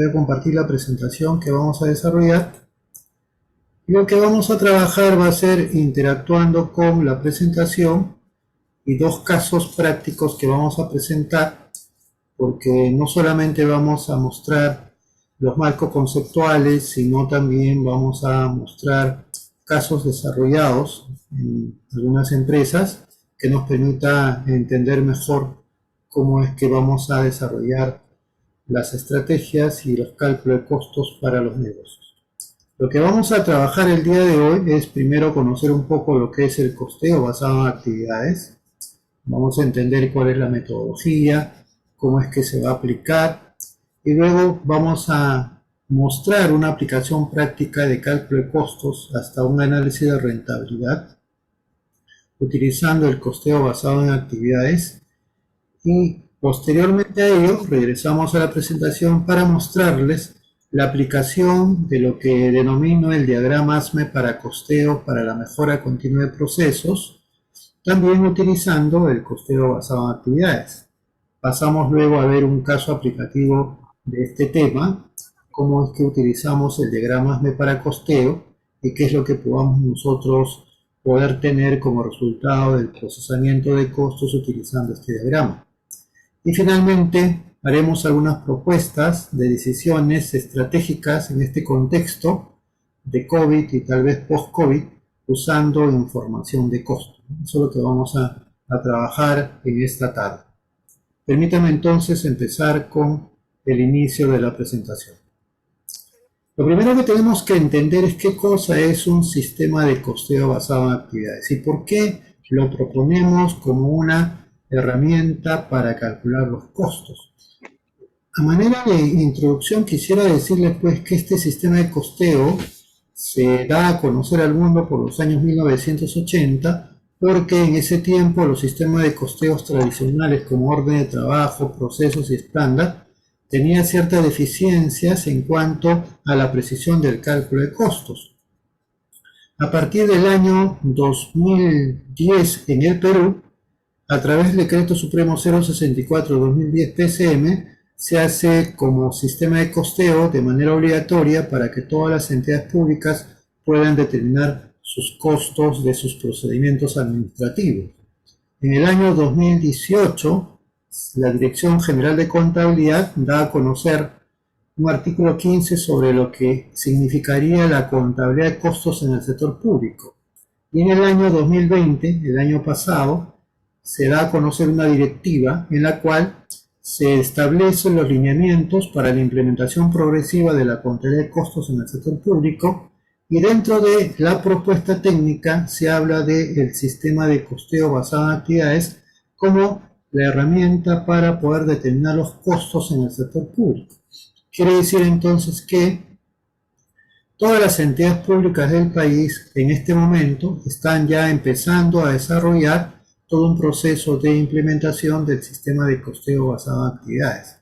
Voy a compartir la presentación que vamos a desarrollar. Y lo que vamos a trabajar va a ser interactuando con la presentación y dos casos prácticos que vamos a presentar, porque no solamente vamos a mostrar los marcos conceptuales, sino también vamos a mostrar casos desarrollados en algunas empresas que nos permita entender mejor cómo es que vamos a desarrollar las estrategias y los cálculos de costos para los negocios. Lo que vamos a trabajar el día de hoy es primero conocer un poco lo que es el costeo basado en actividades. Vamos a entender cuál es la metodología, cómo es que se va a aplicar y luego vamos a mostrar una aplicación práctica de cálculo de costos hasta un análisis de rentabilidad utilizando el costeo basado en actividades y posteriormente a ello regresamos a la presentación para mostrarles la aplicación de lo que denomino el diagrama ASME para costeo para la mejora continua de procesos, también utilizando el costeo basado en actividades. Pasamos luego a ver un caso aplicativo de este tema, cómo es que utilizamos el diagrama ASME para costeo y qué es lo que podamos nosotros poder tener como resultado del procesamiento de costos utilizando este diagrama. Y finalmente haremos algunas propuestas de decisiones estratégicas en este contexto de COVID y tal vez post-COVID usando información de costo. Eso es lo que vamos a trabajar en esta tarde. Permítame entonces empezar con el inicio de la presentación. Lo primero que tenemos que entender es qué cosa es un sistema de costeo basado en actividades y por qué lo proponemos como una herramienta para calcular los costos. A manera de introducción quisiera decirles pues que este sistema de costeo se da a conocer al mundo por los años 1980 porque en ese tiempo los sistemas de costeos tradicionales como orden de trabajo, procesos y estándar tenían ciertas deficiencias en cuanto a la precisión del cálculo de costos. A partir del año 2010 en el Perú, a través del Decreto Supremo 064-2010 PCM, se hace como sistema de costeo de manera obligatoria para que todas las entidades públicas puedan determinar sus costos de sus procedimientos administrativos. En el año 2018, la Dirección General de Contabilidad da a conocer un artículo 15 sobre lo que significaría la contabilidad de costos en el sector público. Y en el año 2020, el año pasado, se da a conocer una directiva en la cual se establecen los lineamientos para la implementación progresiva de la contabilidad de costos en el sector público y dentro de la propuesta técnica se habla del sistema de costeo basado en actividades como la herramienta para poder determinar los costos en el sector público. Quiere decir entonces que todas las entidades públicas del país en este momento están ya empezando a desarrollar todo un proceso de implementación del sistema de costeo basado en actividades.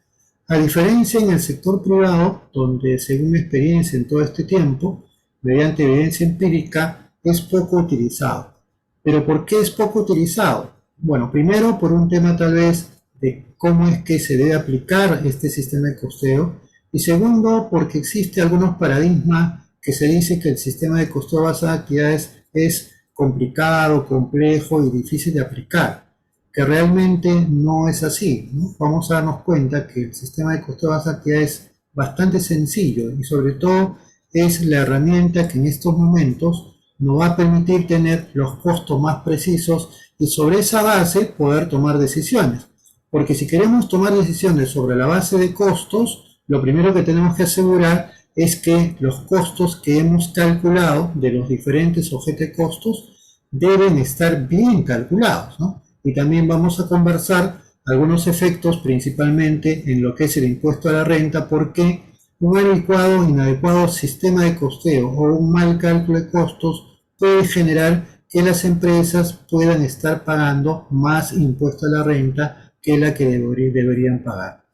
A diferencia en el sector privado, donde según mi experiencia en todo este tiempo, mediante evidencia empírica, es poco utilizado. ¿Pero por qué es poco utilizado? Bueno, primero por un tema tal vez de cómo es que se debe aplicar este sistema de costeo y segundo porque existe algunos paradigmas que se dice que el sistema de costeo basado en actividades es complicado, complejo y difícil de aplicar, que realmente no es así, ¿no? Vamos a darnos cuenta que el sistema de costeo basado en actividades es bastante sencillo y sobre todo es la herramienta que en estos momentos nos va a permitir tener los costos más precisos y sobre esa base poder tomar decisiones. Porque si queremos tomar decisiones sobre la base de costos, lo primero que tenemos que asegurar es que los costos que hemos calculado de los diferentes objetos de costos deben estar bien calculados, ¿no? Y también vamos a conversar algunos efectos principalmente en lo que es el impuesto a la renta, porque un adecuado o inadecuado sistema de costeo o un mal cálculo de costos puede generar que las empresas puedan estar pagando más impuesto a la renta que la que deberían pagar.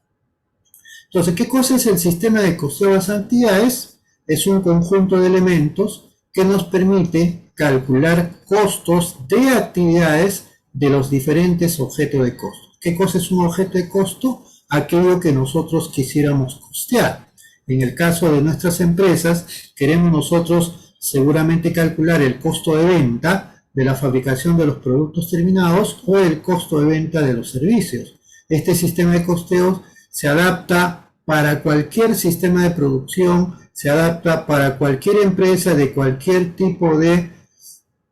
Entonces, ¿qué cosa es el sistema de costeo de las actividades? Es un conjunto de elementos que nos permite calcular costos de actividades de los diferentes objetos de costo. ¿Qué cosa es un objeto de costo? Aquello que nosotros quisiéramos costear. En el caso de nuestras empresas, queremos nosotros seguramente calcular el costo de venta de la fabricación de los productos terminados o el costo de venta de los servicios. Este sistema de costeos se adapta para cualquier sistema de producción, se adapta para cualquier empresa de cualquier tipo de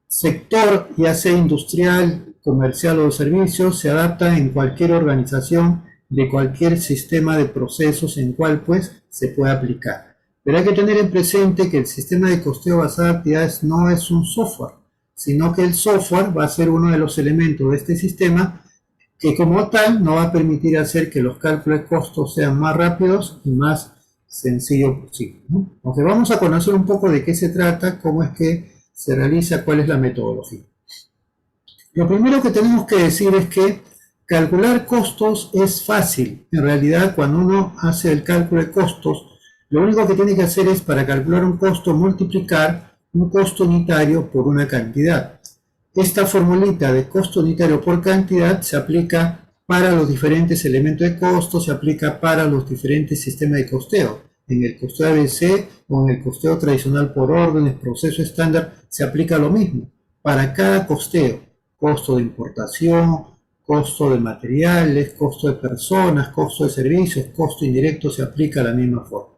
sector, ya sea industrial, comercial o de servicios, se adapta en cualquier organización de cualquier sistema de procesos en cual pues se puede aplicar. Pero hay que tener en presente que el sistema de costeo basado en actividades no es un software, sino que el software va a ser uno de los elementos de este sistema que como tal nos va a permitir hacer que los cálculos de costos sean más rápidos y más sencillos posible, ¿no? Entonces vamos a conocer un poco de qué se trata, cómo es que se realiza, cuál es la metodología. Lo primero que tenemos que decir es que calcular costos es fácil. En realidad, cuando uno hace el cálculo de costos, lo único que tiene que hacer es, para calcular un costo, multiplicar un costo unitario por una cantidad. Esta formulita de costo unitario por cantidad se aplica para los diferentes elementos de costo, se aplica para los diferentes sistemas de costeo. En el costeo ABC o en el costeo tradicional por órdenes, proceso estándar, se aplica lo mismo. Para cada costeo, costo de importación, costo de materiales, costo de personas, costo de servicios, costo indirecto, se aplica de la misma forma.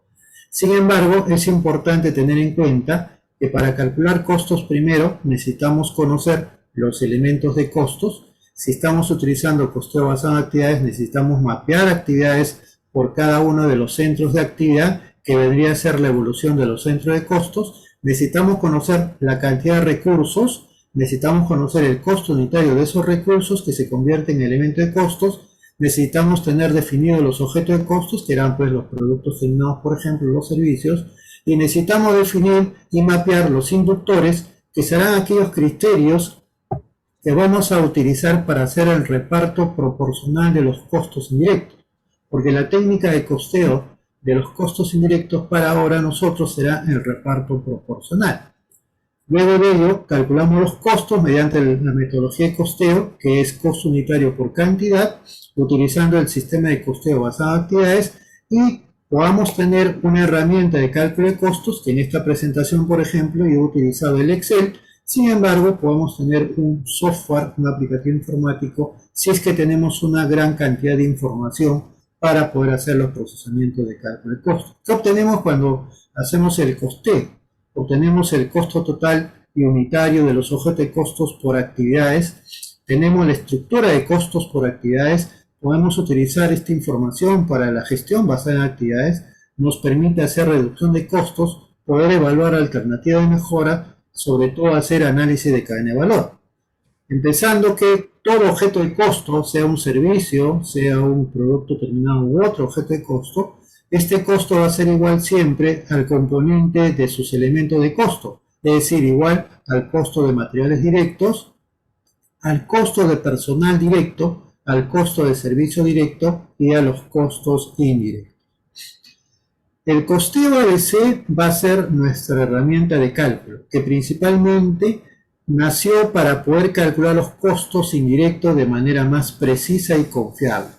Sin embargo, es importante tener en cuenta que para calcular costos primero necesitamos conocer los elementos de costos. Si estamos utilizando costeo basado en actividades, necesitamos mapear actividades por cada uno de los centros de actividad, que vendría a ser la evolución de los centros de costos. Necesitamos conocer la cantidad de recursos, necesitamos conocer el costo unitario de esos recursos que se convierten en elemento de costos. Necesitamos tener definidos los objetos de costos, que eran pues los productos terminados, por ejemplo, los servicios, y necesitamos definir y mapear los inductores, que serán aquellos criterios que vamos a utilizar para hacer el reparto proporcional de los costos indirectos, porque la técnica de costeo de los costos indirectos para ahora nosotros será el reparto proporcional. Luego de ello, calculamos los costos mediante la metodología de costeo, que es costo unitario por cantidad, utilizando el sistema de costeo basado en actividades, y podamos tener una herramienta de cálculo de costos, que en esta presentación, por ejemplo, yo he utilizado el Excel. Sin embargo, podemos tener un software, un aplicativo informático, si es que tenemos una gran cantidad de información para poder hacer los procesamientos de cálculo de costos. ¿Qué obtenemos cuando hacemos el costeo? Obtenemos el costo total y unitario de los objetos de costos por actividades. Tenemos la estructura de costos por actividades. Podemos utilizar esta información para la gestión basada en actividades. Nos permite hacer reducción de costos, poder evaluar alternativas de mejora, sobre todo hacer análisis de cadena de valor. Empezando que todo objeto de costo, sea un servicio, sea un producto terminado u otro objeto de costo, este costo va a ser igual siempre al componente de sus elementos de costo, es decir, igual al costo de materiales directos, al costo de personal directo, al costo de servicio directo y a los costos indirectos. El costeo ABC va a ser nuestra herramienta de cálculo, que principalmente nació para poder calcular los costos indirectos de manera más precisa y confiable.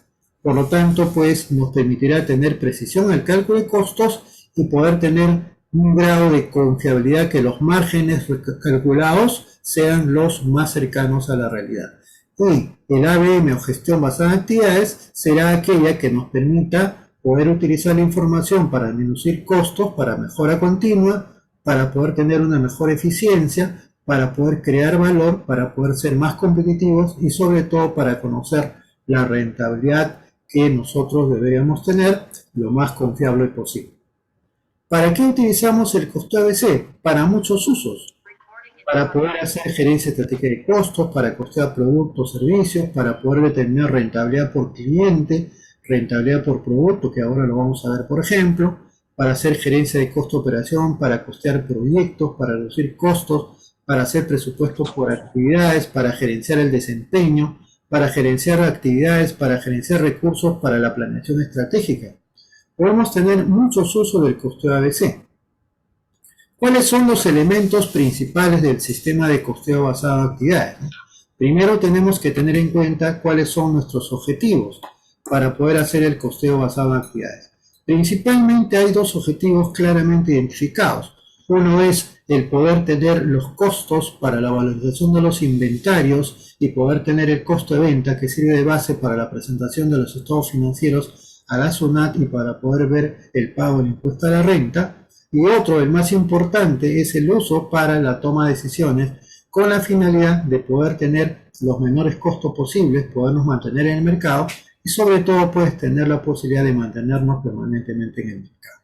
Por lo tanto, pues nos permitirá tener precisión al cálculo de costos y poder tener un grado de confiabilidad, que los márgenes calculados sean los más cercanos a la realidad. Y el ABM o gestión basada en actividades será aquella que nos permita poder utilizar la información para disminuir costos, para mejora continua, para poder tener una mejor eficiencia, para poder crear valor, para poder ser más competitivos y sobre todo para conocer la rentabilidad que nosotros deberíamos tener lo más confiable posible. ¿Para qué utilizamos el costeo ABC? Para muchos usos. Para poder hacer gerencia estratégica de costos, para costear productos, servicios, para poder determinar rentabilidad por cliente, rentabilidad por producto, que ahora lo vamos a ver por ejemplo, para hacer gerencia de costo de operación, para costear proyectos, para reducir costos, para hacer presupuestos por actividades, para gerenciar el desempeño, para gerenciar actividades, para gerenciar recursos, para la planeación estratégica. Podemos tener muchos usos del costeo ABC. ¿Cuáles son los elementos principales del sistema de costeo basado en actividades? Primero tenemos que tener en cuenta cuáles son nuestros objetivos para poder hacer el costeo basado en actividades. Principalmente hay dos objetivos claramente identificados. Uno es el poder tener los costos para la valorización de los inventarios y poder tener el costo de venta que sirve de base para la presentación de los estados financieros a la SUNAT y para poder ver el pago del impuesto a la renta. Y otro, el más importante, es el uso para la toma de decisiones con la finalidad de poder tener los menores costos posibles, podernos mantener en el mercado y sobre todo puedes tener la posibilidad de mantenernos permanentemente en el mercado.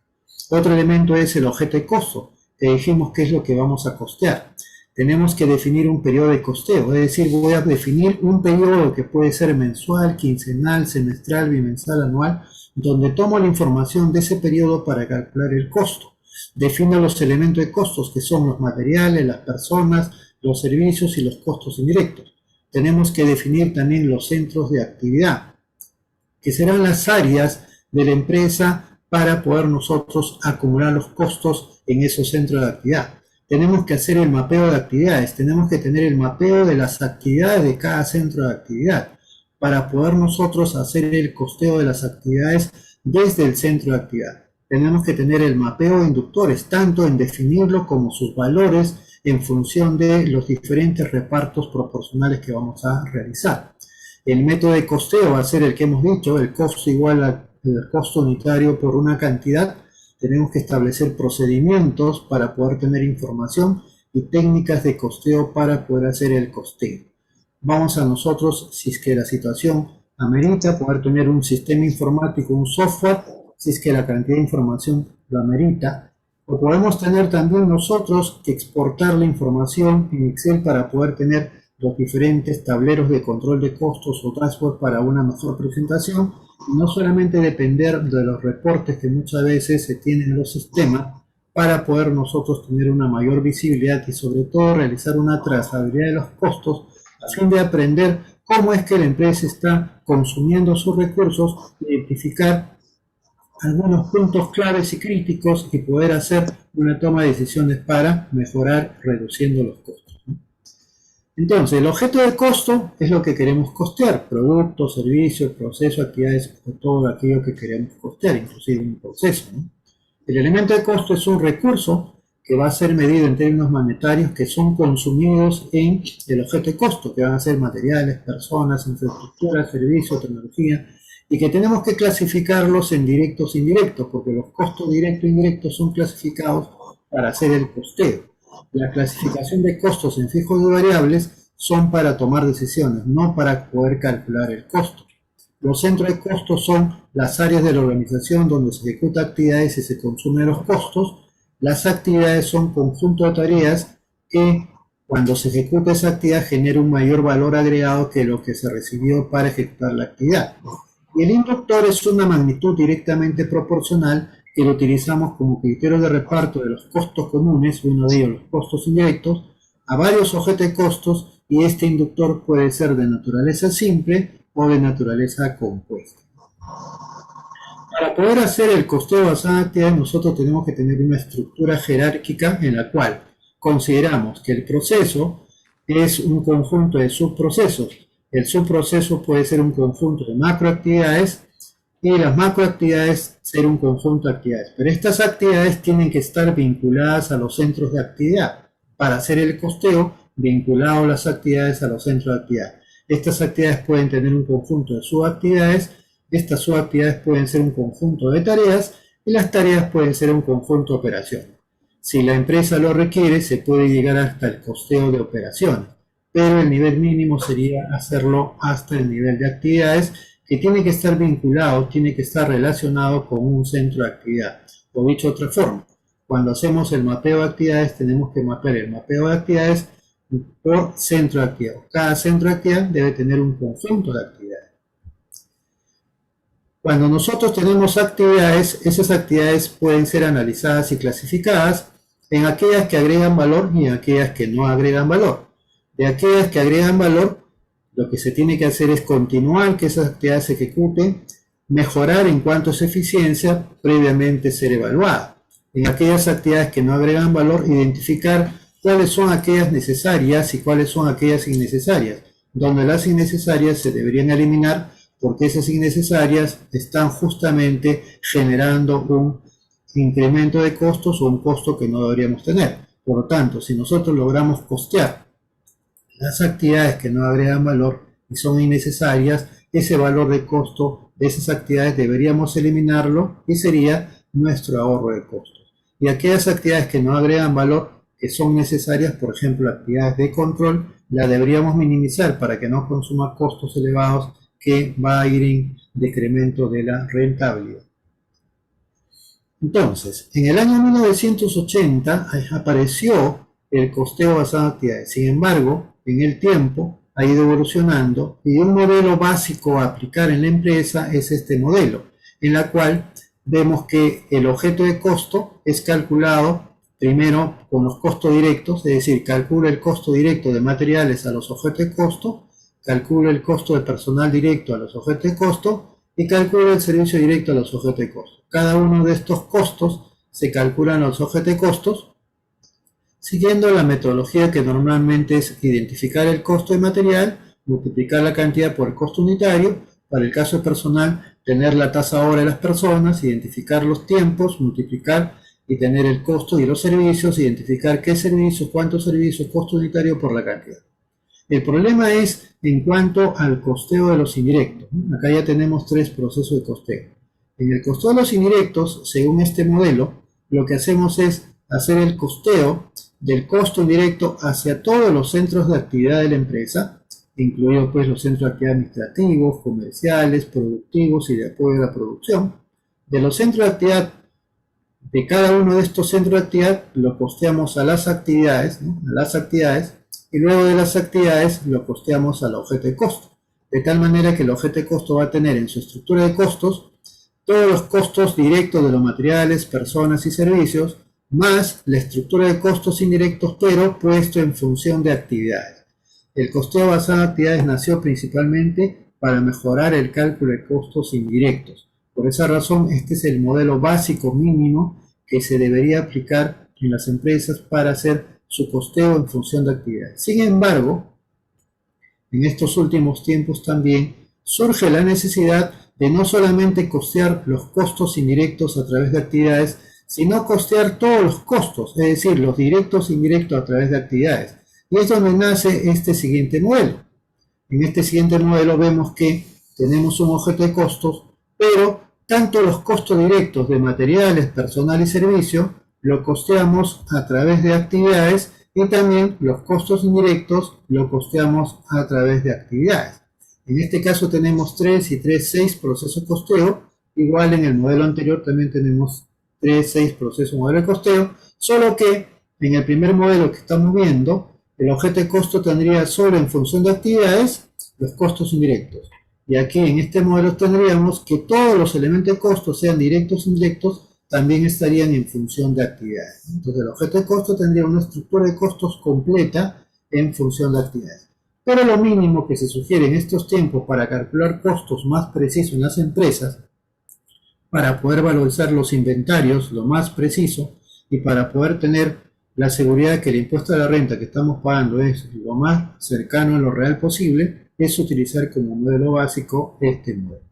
Otro elemento es el objeto de costo. Te dijimos qué es lo que vamos a costear. Tenemos que definir un periodo de costeo, es decir, voy a definir un periodo que puede ser mensual, quincenal, semestral, bimestral, anual, donde tomo la información de ese periodo para calcular el costo. Defino los elementos de costos que son los materiales, las personas, los servicios y los costos indirectos. Tenemos que definir también los centros de actividad, que serán las áreas de la empresa para poder nosotros acumular los costos en esos centros de actividad. Tenemos que hacer el mapeo de actividades, tenemos que tener el mapeo de las actividades de cada centro de actividad para poder nosotros hacer el costeo de las actividades desde el centro de actividad. Tenemos que tener el mapeo de inductores, tanto en definirlo como sus valores en función de los diferentes repartos proporcionales que vamos a realizar. El método de costeo va a ser el que hemos dicho, el costo igual al costo unitario por una cantidad. Tenemos que establecer procedimientos para poder tener información y técnicas de costeo para poder hacer el costeo. Vamos a nosotros, si es que la situación amerita, poder tener un sistema informático, un software, si es que la cantidad de información lo amerita. O podemos tener también nosotros que exportar la información en Excel para poder tener los diferentes tableros de control de costos o dashboard para una mejor presentación, y no solamente depender de los reportes que muchas veces se tienen en los sistemas para poder nosotros tener una mayor visibilidad y sobre todo realizar una trazabilidad de los costos a fin de aprender cómo es que la empresa está consumiendo sus recursos, identificar algunos puntos claves y críticos y poder hacer una toma de decisiones para mejorar reduciendo los costos. Entonces, el objeto de costo es lo que queremos costear, productos, servicios, procesos, actividades, o todo aquello que queremos costear, inclusive un proceso, ¿no? El elemento de costo es un recurso que va a ser medido en términos monetarios que son consumidos en el objeto de costo, que van a ser materiales, personas, infraestructura, servicios, tecnología, y que tenemos que clasificarlos en directos e indirectos, porque los costos directos e indirectos son clasificados para hacer el costeo. La clasificación de costos en fijos y variables son para tomar decisiones, no para poder calcular el costo. Los centros de costos son las áreas de la organización donde se ejecutan actividades y se consumen los costos. Las actividades son conjunto de tareas que cuando se ejecuta esa actividad genera un mayor valor agregado que lo que se recibió para ejecutar la actividad. Y el inductor es una magnitud directamente proporcional que lo utilizamos como criterio de reparto de los costos comunes, uno de ellos los costos indirectos, a varios objetos de costos, y este inductor puede ser de naturaleza simple o de naturaleza compuesta. Para poder hacer el costeo basado en actividades, nosotros tenemos que tener una estructura jerárquica en la cual consideramos que el proceso es un conjunto de subprocesos. El subproceso puede ser un conjunto de macroactividades y las macroactividades ser un conjunto de actividades. Pero estas actividades tienen que estar vinculadas a los centros de actividad para hacer el costeo vinculado las actividades a los centros de actividad. Estas actividades pueden tener un conjunto de subactividades, estas subactividades pueden ser un conjunto de tareas y las tareas pueden ser un conjunto de operaciones. Si la empresa lo requiere, se puede llegar hasta el costeo de operaciones, pero el nivel mínimo sería hacerlo hasta el nivel de actividades, que tiene que estar vinculado, tiene que estar relacionado con un centro de actividad. O dicho de otra forma, cuando hacemos el mapeo de actividades, tenemos que mapear el mapeo de actividades por centro de actividad. Cada centro de actividad debe tener un conjunto de actividades. Cuando nosotros tenemos actividades, esas actividades pueden ser analizadas y clasificadas en aquellas que agregan valor y en aquellas que no agregan valor. De aquellas que agregan valor, lo que se tiene que hacer es continuar que esas actividades se ejecuten, mejorar en cuanto a su eficiencia, previamente ser evaluada. En aquellas actividades que no agregan valor, identificar cuáles son aquellas necesarias y cuáles son aquellas innecesarias. Donde las innecesarias se deberían eliminar porque esas innecesarias están justamente generando un incremento de costos o un costo que no deberíamos tener. Por lo tanto, si nosotros logramos costear las actividades que no agregan valor y son innecesarias, ese valor de costo de esas actividades deberíamos eliminarlo y sería nuestro ahorro de costos. Y aquellas actividades que no agregan valor, que son necesarias, por ejemplo, actividades de control, las deberíamos minimizar para que no consuma costos elevados que va a ir en decremento de la rentabilidad. Entonces, en el año 1980 apareció el costeo basado en actividades. Sin embargo, en el tiempo ha ido evolucionando y un modelo básico a aplicar en la empresa es este modelo, en la cual vemos que el objeto de costo es calculado primero con los costos directos, es decir, calcula el costo directo de materiales a los objetos de costo, calcula el costo de personal directo a los objetos de costo y calcula el servicio directo a los objetos de costo. Cada uno de estos costos se calculan los objetos de costos siguiendo la metodología que normalmente es identificar el costo de material, multiplicar la cantidad por el costo unitario, para el caso de personal, tener la tasa hora de las personas, identificar los tiempos, multiplicar y tener el costo y los servicios, identificar qué servicios, cuántos servicios, costo unitario por la cantidad. El problema es en cuanto al costeo de los indirectos. Acá ya tenemos tres procesos de costeo. En el costeo de los indirectos, según este modelo, lo que hacemos es hacer el costeo del costo indirecto hacia todos los centros de actividad de la empresa, incluidos pues los centros de actividad administrativos, comerciales, productivos y de apoyo a la producción. De los centros de actividad, de cada uno de estos centros de actividad, lo costeamos a las actividades, ¿no? A las actividades, y luego de las actividades lo costeamos al objeto de costo. De tal manera que el objeto de costo va a tener en su estructura de costos todos los costos directos de los materiales, personas y servicios, más la estructura de costos indirectos, pero puesto en función de actividades. El costeo basado en actividades nació principalmente para mejorar el cálculo de costos indirectos. Por esa razón, este es el modelo básico mínimo que se debería aplicar en las empresas para hacer su costeo en función de actividades. Sin embargo, en estos últimos tiempos también surge la necesidad de no solamente costear los costos indirectos a través de actividades, sino costear todos los costos, es decir, los directos e indirectos a través de actividades. Y es donde nace este siguiente modelo. En este siguiente modelo vemos que tenemos un objeto de costos, pero tanto los costos directos de materiales, personal y servicio lo costeamos a través de actividades y también los costos indirectos lo costeamos a través de actividades. En este caso tenemos 3 y 3, 6 procesos de costeo. Igual en el modelo anterior también tenemos 3, 6 procesos de modelo de costeo, solo que en el primer modelo que estamos viendo, el objeto de costo tendría solo en función de actividades los costos indirectos. Y aquí en este modelo tendríamos que todos los elementos de costo, sean directos o indirectos, también estarían en función de actividades. Entonces el objeto de costo tendría una estructura de costos completa en función de actividades. Pero lo mínimo que se sugiere en estos tiempos para calcular costos más precisos en las empresas, para poder valorizar los inventarios lo más preciso y para poder tener la seguridad de que el impuesto a la renta que estamos pagando es lo más cercano a lo real posible, es utilizar como modelo básico este modelo.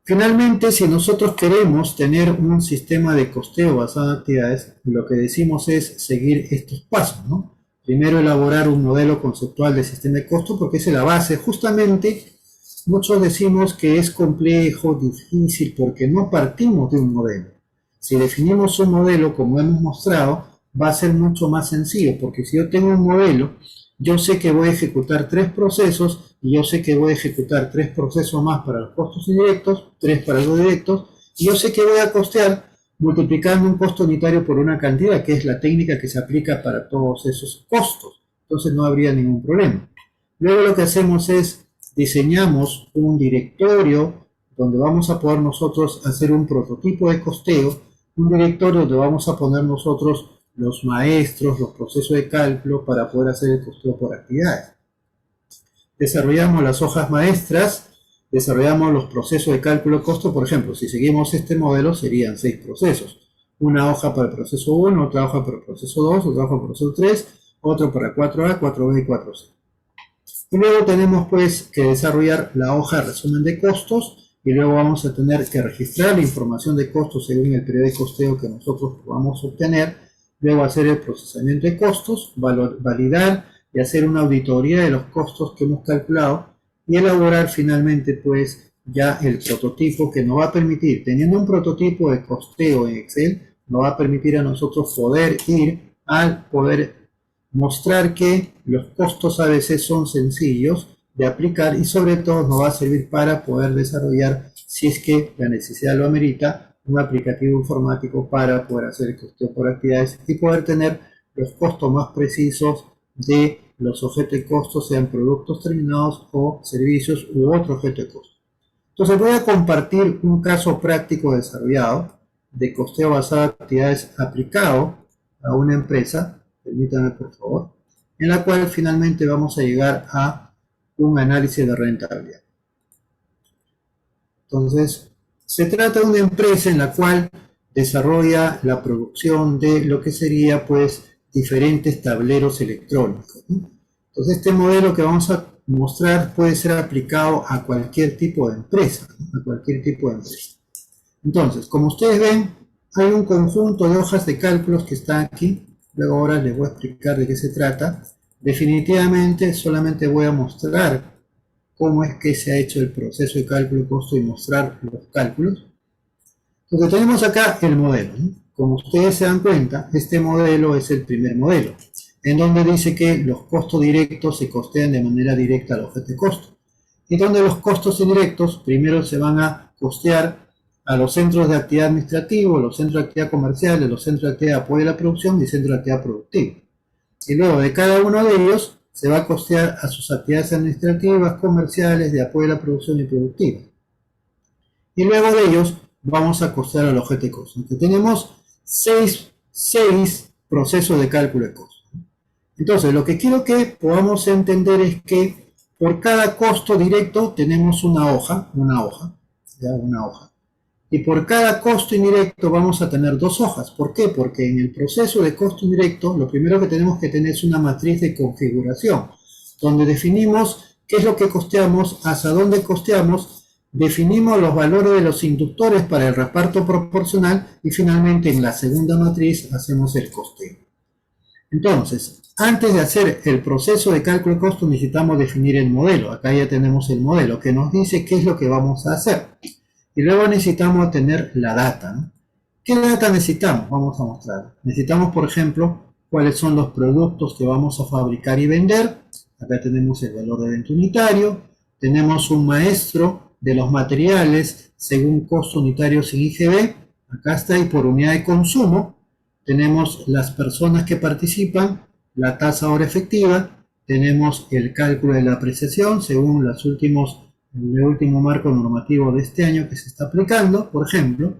Finalmente, si nosotros queremos tener un sistema de costeo basado en actividades, lo que decimos es seguir estos pasos, ¿no? Primero, elaborar un modelo conceptual de sistema de costo, porque esa es la base. Justamente, muchos decimos que es complejo, difícil, porque no partimos de un modelo. Si definimos un modelo, como hemos mostrado, va a ser mucho más sencillo, porque si yo tengo un modelo, yo sé que voy a ejecutar 3 procesos, y yo sé que voy a ejecutar 3 procesos más para los costos indirectos, 3 para los directos, y yo sé que voy a costear multiplicando un costo unitario por una cantidad, que es la técnica que se aplica para todos esos costos. Entonces no habría ningún problema. Luego lo que hacemos es diseñamos un directorio donde vamos a poder nosotros hacer un prototipo de costeo, un directorio donde vamos a poner nosotros los maestros, los procesos de cálculo para poder hacer el costeo por actividades. Desarrollamos las hojas maestras, desarrollamos los procesos de cálculo de costo. Por ejemplo, si seguimos este modelo serían 6 procesos. Una hoja para el proceso 1, otra hoja para el proceso 2, otra hoja para el proceso 3, otro para 4A, 4B y 4C. Y luego tenemos pues que desarrollar la hoja de resumen de costos y luego vamos a tener que registrar la información de costos según el periodo de costeo que nosotros vamos a obtener, luego hacer el procesamiento de costos, validar y hacer una auditoría de los costos que hemos calculado y elaborar finalmente pues ya el prototipo que nos va a permitir, teniendo un prototipo de costeo en Excel, nos va a permitir a nosotros poder ir al poder mostrar que los costos a veces son sencillos de aplicar y sobre todo nos va a servir para poder desarrollar, si es que la necesidad lo amerita, un aplicativo informático para poder hacer el costeo por actividades y poder tener los costos más precisos de los objetos de costo, sean productos terminados o servicios u otro objeto de costo. Entonces voy a compartir un caso práctico desarrollado de costeo basado en actividades aplicado a una empresa, permítanme por favor, en la cual finalmente vamos a llegar a un análisis de rentabilidad. Entonces, se trata de una empresa en la cual desarrolla la producción de lo que sería pues diferentes tableros electrónicos, ¿no? Entonces, este modelo que vamos a mostrar puede ser aplicado a cualquier tipo de empresa, ¿no? A cualquier tipo de empresa. Entonces, como ustedes ven, hay un conjunto de hojas de cálculos que está aquí. Luego ahora les voy a explicar de qué se trata. Definitivamente solamente voy a mostrar cómo es que se ha hecho el proceso de cálculo de costo y mostrar los cálculos. Entonces tenemos acá el modelo, ¿no? Como ustedes se dan cuenta, este modelo es el primer modelo, en donde dice que los costos directos se costean de manera directa al objeto de costo. Y donde los costos indirectos primero se van a costear a los centros de actividad administrativo, los centros de actividad comercial, los centros de actividad de apoyo a la producción y centros de actividad productiva. Y luego de cada uno de ellos se va a costear a sus actividades administrativas, comerciales, de apoyo a la producción y productiva. Y luego de ellos vamos a costear al objeto de costo. Entonces tenemos seis procesos de cálculo de costo. Entonces lo que quiero que podamos entender es que por cada costo directo tenemos una hoja, ¿ya? Una hoja. Y por cada costo indirecto vamos a tener dos hojas. ¿Por qué? Porque en el proceso de costo indirecto lo primero que tenemos que tener es una matriz de configuración, donde definimos qué es lo que costeamos, hasta dónde costeamos, definimos los valores de los inductores para el reparto proporcional y finalmente en la segunda matriz hacemos el costeo. Entonces, antes de hacer el proceso de cálculo de costo necesitamos definir el modelo. Acá ya tenemos el modelo que nos dice qué es lo que vamos a hacer. Y luego necesitamos tener la data, ¿no? ¿Qué data necesitamos? Vamos a mostrar. Necesitamos, por ejemplo, cuáles son los productos que vamos a fabricar y vender. Acá tenemos el valor de venta unitario. Tenemos un maestro de los materiales según costo unitario sin IGB. Acá está, y por unidad de consumo. Tenemos las personas que participan, la tasa hora efectiva. Tenemos el cálculo de la apreciación según el último marco normativo de este año que se está aplicando. Por ejemplo,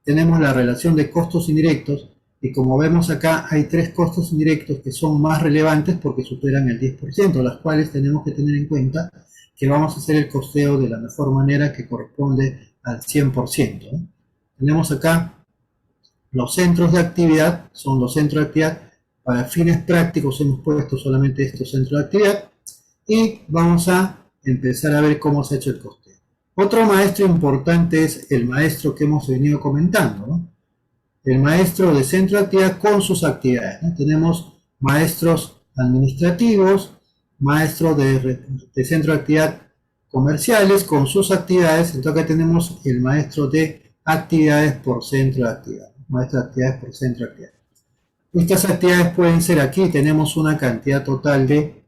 tenemos la relación de costos indirectos y como vemos acá hay tres costos indirectos que son más relevantes porque superan el 10%, las cuales tenemos que tener en cuenta que vamos a hacer el costeo de la mejor manera que corresponde al 100%, ¿no? Tenemos acá los centros de actividad, son los centros de actividad. Para fines prácticos hemos puesto solamente estos centros de actividad y vamos a empezar a ver cómo se ha hecho el costeo. Otro maestro importante es el maestro que hemos venido comentando, ¿no? El maestro de centro de actividad con sus actividades, ¿no? Tenemos maestros administrativos, maestros de centro de actividad comerciales con sus actividades. Entonces acá tenemos el maestro de actividades por centro de actividad, maestro de actividades por centro de actividad. Estas actividades pueden ser, aquí tenemos una cantidad total de,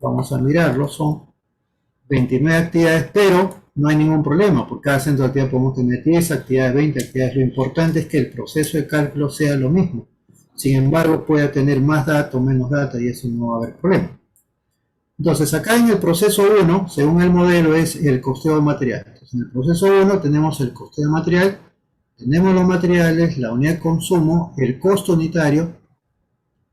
vamos a mirarlo, son 29 actividades, pero no hay ningún problema. Por cada centro de actividad podemos tener 10 actividades, 20 actividades. Lo importante es que el proceso de cálculo sea lo mismo. Sin embargo, puede tener más data o menos data y eso no va a haber problema. Entonces, acá en el proceso 1, según el modelo, es el costeo de material. Entonces, en el proceso 1 tenemos el costeo de material, tenemos los materiales, la unidad de consumo, el costo unitario,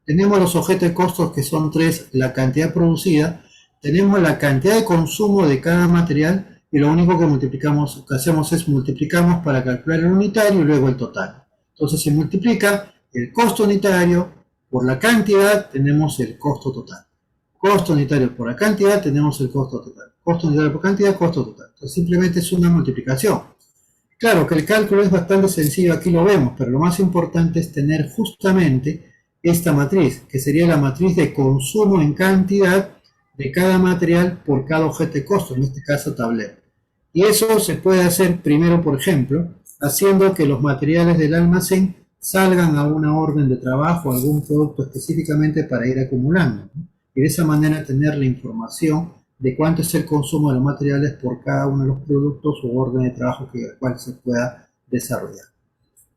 tenemos los objetos de costos que son 3, la cantidad producida, tenemos la cantidad de consumo de cada material y lo único que hacemos es multiplicamos para calcular el unitario y luego el total. Entonces se multiplica el costo unitario por la cantidad, tenemos el costo total. Costo unitario por la cantidad, tenemos el costo total. Costo unitario por cantidad, costo total. Entonces simplemente es una multiplicación. Claro que el cálculo es bastante sencillo, aquí lo vemos, pero lo más importante es tener justamente esta matriz, que sería la matriz de consumo en cantidad de cada material por cada objeto de costo, en este caso tablero. Y eso se puede hacer primero, por ejemplo, haciendo que los materiales del almacén salgan a una orden de trabajo, a algún producto específicamente para ir acumulando, ¿no? Y de esa manera tener la información de cuánto es el consumo de los materiales por cada uno de los productos o orden de trabajo que el cual se pueda desarrollar.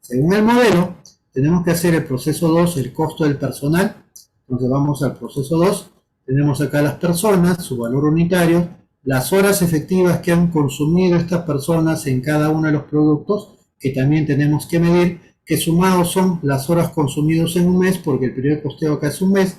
Según el modelo, tenemos que hacer el proceso 2, el costo del personal. Entonces vamos al proceso 2, tenemos acá las personas, su valor unitario, las horas efectivas que han consumido estas personas en cada uno de los productos, que también tenemos que medir, que sumados son las horas consumidas en un mes, porque el periodo de costeo acá es un mes.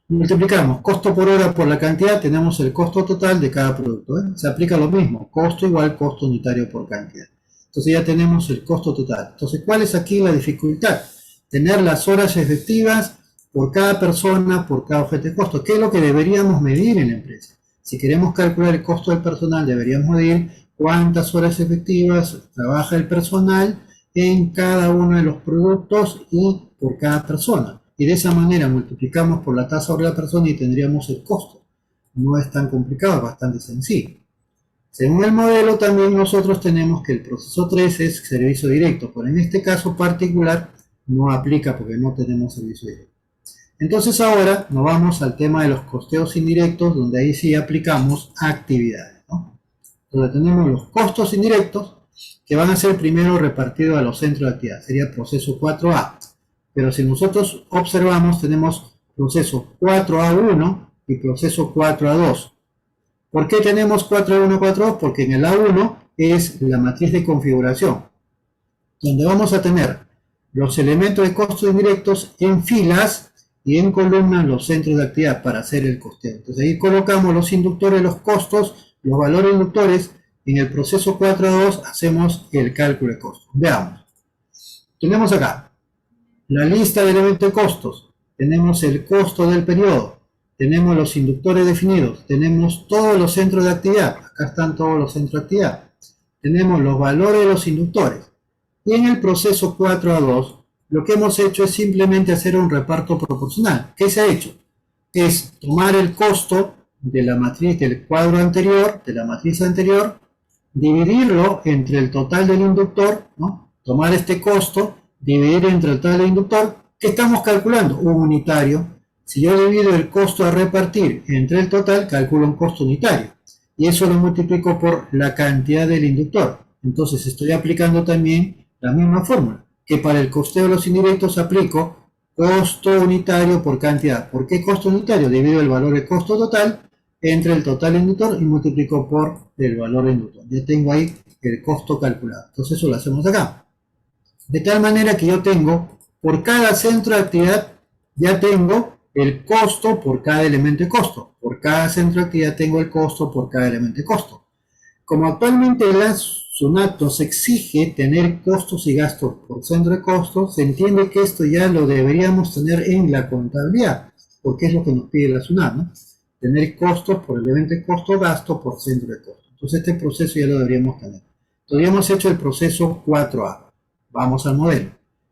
Multiplicamos costo por hora por la cantidad, tenemos el costo total de cada producto, ¿eh? Se aplica lo mismo, costo igual costo unitario por cantidad. Entonces ya tenemos el costo total. Entonces, ¿cuál es aquí la dificultad? Tener las horas efectivas por cada persona, por cada objeto de costo. ¿Qué es lo que deberíamos medir en la empresa? Si queremos calcular el costo del personal, deberíamos medir cuántas horas efectivas trabaja el personal en cada uno de los productos y por cada persona. Y de esa manera multiplicamos por la tasa hora de la persona y tendríamos el costo. No es tan complicado, es bastante sencillo. Según el modelo, también nosotros tenemos que el proceso 3 es servicio directo, pero en este caso particular no aplica porque no tenemos servicio directo. Entonces ahora nos vamos al tema de los costeos indirectos, donde ahí sí aplicamos actividades, ¿no? Donde tenemos los costos indirectos, que van a ser primero repartidos a los centros de actividad. Sería proceso 4A. Pero si nosotros observamos, tenemos proceso 4A1 y proceso 4A2. ¿Por qué tenemos 4A1 y 4A2? Porque en el A1 es la matriz de configuración, donde vamos a tener los elementos de costos indirectos en filas y en columnas los centros de actividad para hacer el costeo. Entonces ahí colocamos los inductores, los costos, los valores inductores. En el proceso 4A2 hacemos el cálculo de costos. Veamos. Tenemos acá la lista de elementos de costos, tenemos el costo del periodo, tenemos los inductores definidos, tenemos todos los centros de actividad, acá están todos los centros de actividad, tenemos los valores de los inductores. Y en el proceso 4A2, lo que hemos hecho es simplemente hacer un reparto proporcional. ¿Qué se ha hecho? Es tomar el costo de la matriz del cuadro anterior, de la matriz anterior, dividirlo entre el total del inductor, ¿no? Tomar este costo, dividir entre el total del inductor, ¿qué estamos calculando? Un unitario. Si yo divido el costo a repartir entre el total, calculo un costo unitario. Y eso lo multiplico por la cantidad del inductor. Entonces estoy aplicando también la misma fórmula, que para el costeo de los indirectos aplico costo unitario por cantidad. ¿Por qué costo unitario? Divido el valor de costo total entre el total del inductor y multiplico por el valor del inductor. Ya tengo ahí el costo calculado. Entonces eso lo hacemos acá. De tal manera que yo tengo, por cada centro de actividad, ya tengo el costo por cada elemento de costo. Por cada centro de actividad tengo el costo por cada elemento de costo. Como actualmente la SUNAT nos exige tener costos y gastos por centro de costos, se entiende que esto ya lo deberíamos tener en la contabilidad, porque es lo que nos pide la SUNAT, ¿no? Tener costos por elemento de costo, gasto por centro de costo. Entonces este proceso ya lo deberíamos tener. Entonces hemos hecho el proceso 4A. Vamos al modelo.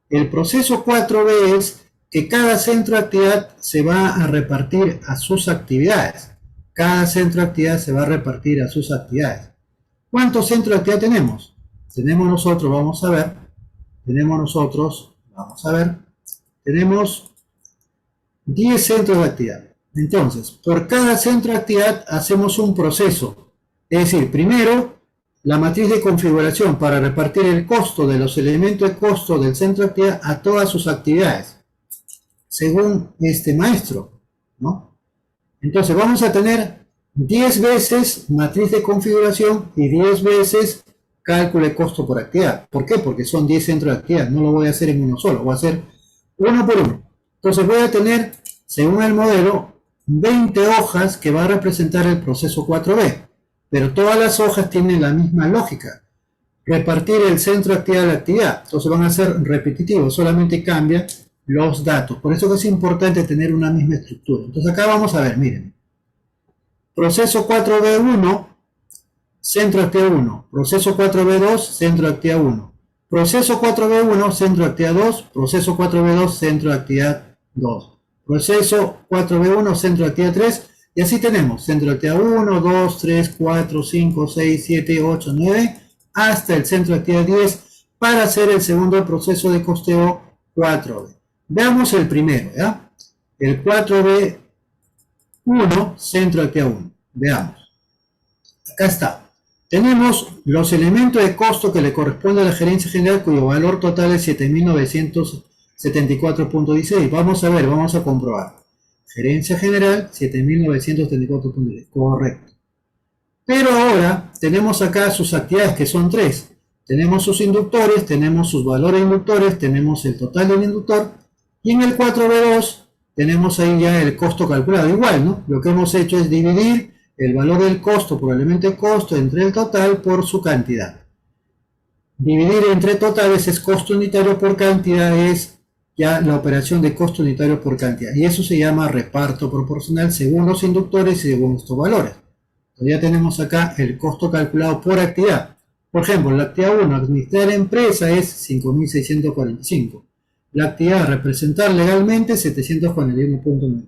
El proceso 4B es que cada centro de actividad se va a repartir a sus actividades. Cada centro de actividad se va a repartir a sus actividades. ¿Cuántos centros de actividad tenemos? Tenemos 10 centros de actividad. Entonces, por cada centro de actividad hacemos un proceso. Es decir, primero, la matriz de configuración para repartir el costo de los elementos de costo del centro de actividad a todas sus actividades, según este maestro, ¿no? Entonces vamos a tener 10 veces matriz de configuración y 10 veces cálculo de costo por actividad. ¿Por qué? Porque son 10 centros de actividad, no lo voy a hacer en uno solo, voy a hacer uno por uno. Entonces voy a tener, según el modelo, 20 hojas que va a representar el proceso 4B. Pero todas las hojas tienen la misma lógica. Repartir el centro de actividad a la actividad. Entonces van a ser repetitivos. Solamente cambia los datos. Por eso que es importante tener una misma estructura. Entonces acá vamos a ver, miren. Proceso 4B1, centro de actividad 1. Proceso 4B2, centro de actividad 1. Proceso 4B1, centro de actividad 2. Proceso 4B2, centro de actividad 2. Proceso 4B1, centro de actividad 3. Y así tenemos centro de actividad 1, 2, 3, 4, 5, 6, 7, 8, 9, hasta el centro de actividad 10 para hacer el segundo proceso de costeo 4B. Veamos el primero, ¿ya? El 4B1, centro de actividad 1. Veamos. Acá está. Tenemos los elementos de costo que le corresponde a la gerencia general, cuyo valor total es 7.974.16. Vamos a ver, vamos a comprobar. Gerencia general, 7.974.16. Correcto. Pero ahora tenemos acá sus actividades, que son 3. Tenemos sus inductores, tenemos sus valores inductores, tenemos el total del inductor. Y en el 4B2 tenemos ahí ya el costo calculado. Igual, ¿no? Lo que hemos hecho es dividir el valor del costo por el elemento de costo entre el total por su cantidad. Dividir entre totales es costo unitario por cantidad, es ya la operación de costo unitario por cantidad. Y eso se llama reparto proporcional según los inductores y según estos valores. Entonces ya tenemos acá el costo calculado por actividad. Por ejemplo, la actividad 1, administrar empresa, es 5.645. La actividad representar legalmente, 741.9.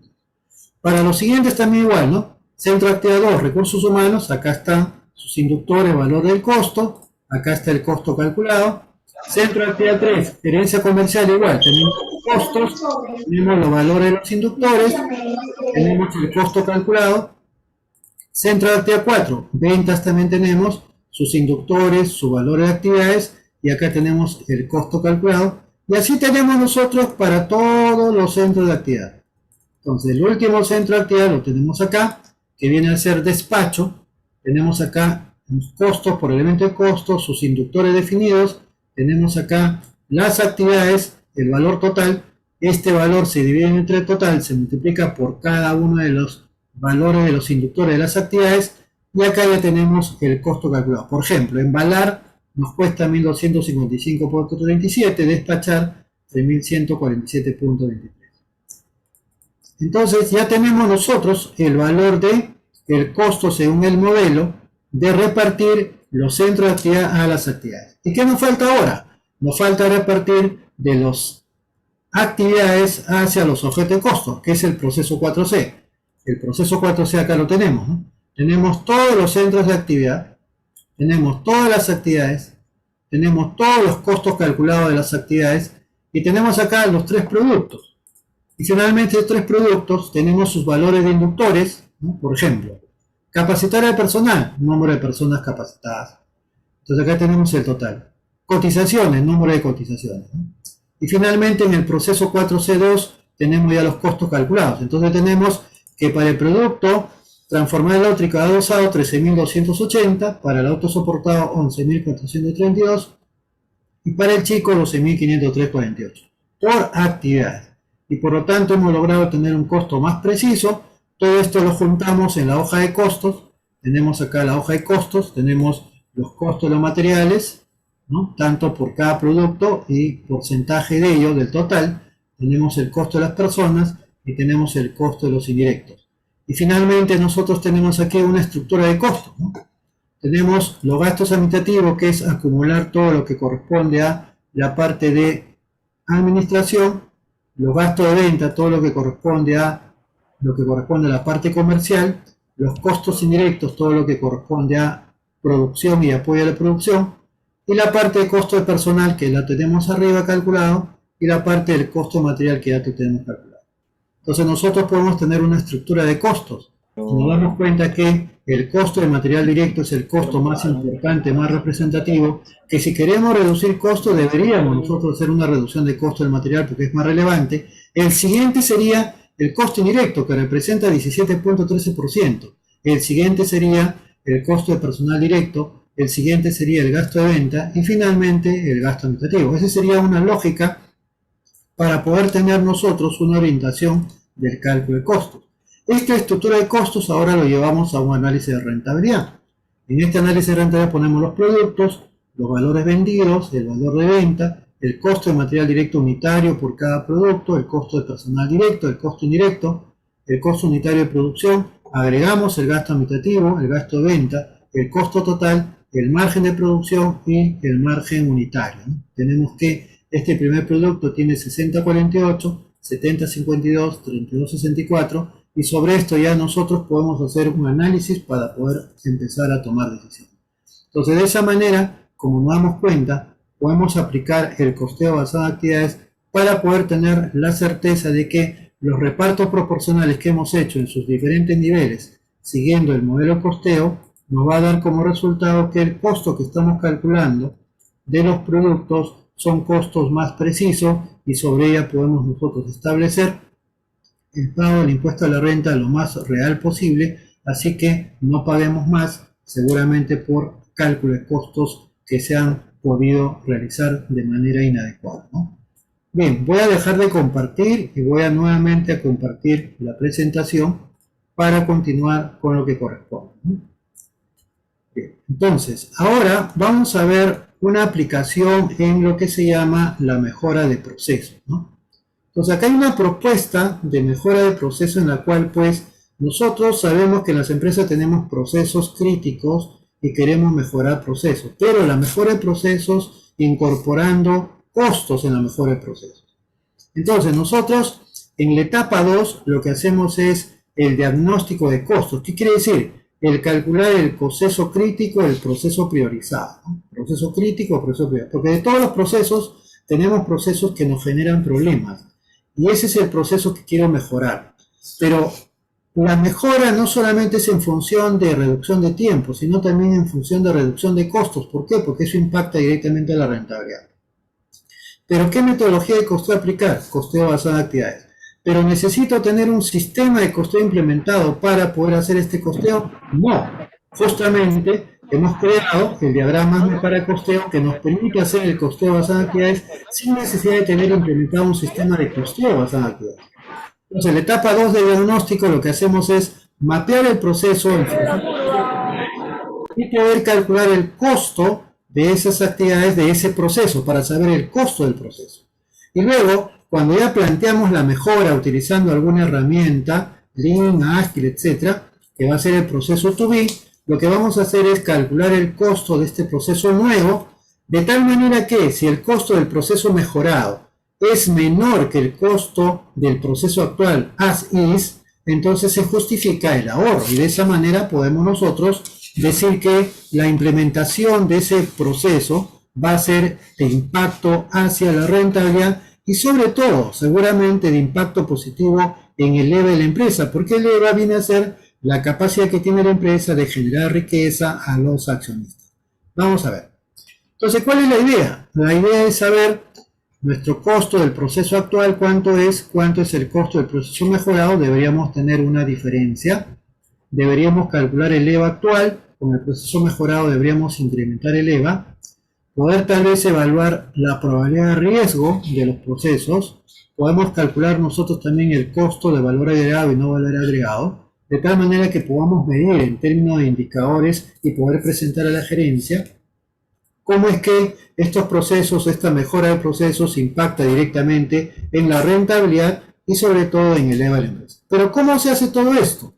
Para los siguientes también igual, ¿no? Centro de actividad 2, recursos humanos, acá están sus inductores, valor del costo, acá está el costo calculado. Centro de actividad 3, gerencia comercial, igual, tenemos los costos, tenemos los valores de los inductores, tenemos el costo calculado. Centro de actividad 4, ventas, también tenemos sus inductores, sus valores de actividades, y acá tenemos el costo calculado. Y así tenemos nosotros para todos los centros de actividad. Entonces, el último centro de actividad lo tenemos acá, que viene a ser despacho. Tenemos acá los costos por elemento de costo, sus inductores definidos. Tenemos acá las actividades, el valor total. Este valor se divide entre el total, se multiplica por cada uno de los valores de los inductores de las actividades. Y acá ya tenemos el costo calculado. Por ejemplo, embalar nos cuesta 1.255.37, despachar 3.147.23. Entonces ya tenemos nosotros el valor de el costo según el modelo de repartir los centros de actividad a las actividades. ¿Y qué nos falta ahora? Nos falta repartir de las actividades hacia los objetos de costo, que es el proceso 4C. El proceso 4C acá lo tenemos, ¿no? Tenemos todos los centros de actividad, tenemos todas las actividades, tenemos todos los costos calculados de las actividades y tenemos acá los 3 productos. Y finalmente, estos 3 productos tenemos sus valores de inductores, ¿no? Por ejemplo, capacitar al personal, número de personas capacitadas. Entonces acá tenemos el total. Cotizaciones, número de cotizaciones, ¿no? Y finalmente en el proceso 4C2 tenemos ya los costos calculados. Entonces tenemos que para el producto transformar eléctrico adosado 13.280, para el auto soportado 11.432 y para el chico 12.503.48 por actividad. Y por lo tanto hemos logrado tener un costo más preciso. Todo esto lo juntamos en la hoja de costos. Tenemos acá la hoja de costos, tenemos los costos de los materiales, ¿no? Tanto por cada producto y porcentaje de ello del total. Tenemos el costo de las personas y tenemos el costo de los indirectos. Y finalmente nosotros tenemos aquí una estructura de costos, ¿no? Tenemos los gastos administrativos, que es acumular todo lo que corresponde a la parte de administración, los gastos de venta, todo lo que corresponde a la parte comercial, los costos indirectos, todo lo que corresponde a producción y apoyo a la producción, y la parte de costo de personal, que la tenemos arriba calculado, y la parte del costo material, que ya tenemos calculado. Entonces nosotros podemos tener una estructura de costos. Nos damos cuenta que el costo de material directo es el costo más importante, más representativo, que si queremos reducir costos deberíamos nosotros hacer una reducción de costo del material porque es más relevante. El siguiente sería el costo indirecto, que representa 17.13%. El siguiente sería el costo de personal directo. El siguiente sería el gasto de venta y finalmente el gasto administrativo. Esa sería una lógica para poder tener nosotros una orientación del cálculo de costos. Esta estructura de costos ahora lo llevamos a un análisis de rentabilidad. En este análisis de rentabilidad ponemos los productos, los valores vendidos, el valor de venta, el costo de material directo unitario por cada producto, el costo de personal directo, el costo indirecto, el costo unitario de producción, agregamos el gasto admitivo, el gasto de venta, el costo total, el margen de producción y el margen unitario, ¿no? Tenemos que este primer producto tiene 60-48, 70-52, 32-64 y sobre esto ya nosotros podemos hacer un análisis para poder empezar a tomar decisiones. Entonces, de esa manera, como nos damos cuenta, podemos aplicar el costeo basado en actividades para poder tener la certeza de que los repartos proporcionales que hemos hecho en sus diferentes niveles, siguiendo el modelo costeo, nos va a dar como resultado que el costo que estamos calculando de los productos son costos más precisos y sobre ella podemos nosotros establecer el pago del impuesto a la renta lo más real posible, así que no paguemos más seguramente por cálculo de costos que se han podido realizar de manera inadecuada, ¿no? Bien, voy a dejar de compartir y voy a nuevamente a compartir la presentación para continuar con lo que corresponde, ¿no? Bien, entonces, ahora vamos a ver una aplicación en lo que se llama la mejora de proceso, ¿no? Entonces, acá hay una propuesta de mejora de proceso en la cual, pues, nosotros sabemos que en las empresas tenemos procesos críticos y queremos mejorar procesos, pero la mejora de procesos incorporando costos en la mejora de procesos. Entonces, nosotros en la etapa 2 lo que hacemos es el diagnóstico de costos. ¿Qué quiere decir? El calcular el proceso crítico, el proceso priorizado, ¿no? Proceso crítico, proceso priorizado. Porque de todos los procesos, tenemos procesos que nos generan problemas. Y ese es el proceso que quiero mejorar. Pero la mejora no solamente es en función de reducción de tiempo, sino también en función de reducción de costos. ¿Por qué? Porque eso impacta directamente a la rentabilidad. ¿Pero qué metodología de costeo aplicar? Costeo basado en actividades. ¿Pero necesito tener un sistema de costeo implementado para poder hacer este costeo? No. Justamente hemos creado el diagrama para costeo que nos permite hacer el costeo basado en actividades sin necesidad de tener implementado un sistema de costeo basado en actividades. Entonces, en la etapa 2 de diagnóstico lo que hacemos es mapear el proceso y poder calcular el costo de esas actividades, de ese proceso, para saber el costo del proceso. Y luego, cuando ya planteamos la mejora utilizando alguna herramienta, Lean, Ágil, etcétera, que va a ser el proceso to be, lo que vamos a hacer es calcular el costo de este proceso nuevo, de tal manera que si el costo del proceso mejorado es menor que el costo del proceso actual as is, entonces se justifica el ahorro y de esa manera podemos nosotros decir que la implementación de ese proceso va a ser de impacto hacia la rentabilidad y sobre todo seguramente de impacto positivo en el EVA de la empresa, porque el EVA viene a ser la capacidad que tiene la empresa de generar riqueza a los accionistas. Vamos a ver. Entonces, ¿cuál es la idea? La idea es saber nuestro costo del proceso actual, cuánto es el costo del proceso mejorado. Deberíamos tener una diferencia. Deberíamos calcular el EVA actual. Con el proceso mejorado deberíamos incrementar el EVA. Poder tal vez evaluar la probabilidad de riesgo de los procesos. Podemos calcular nosotros también el costo de valor agregado y no valor agregado, de tal manera que podamos medir en términos de indicadores y poder presentar a la gerencia cómo es que estos procesos, esta mejora de procesos impacta directamente en la rentabilidad y sobre todo en el EVA de la empresa. Pero ¿cómo se hace todo esto?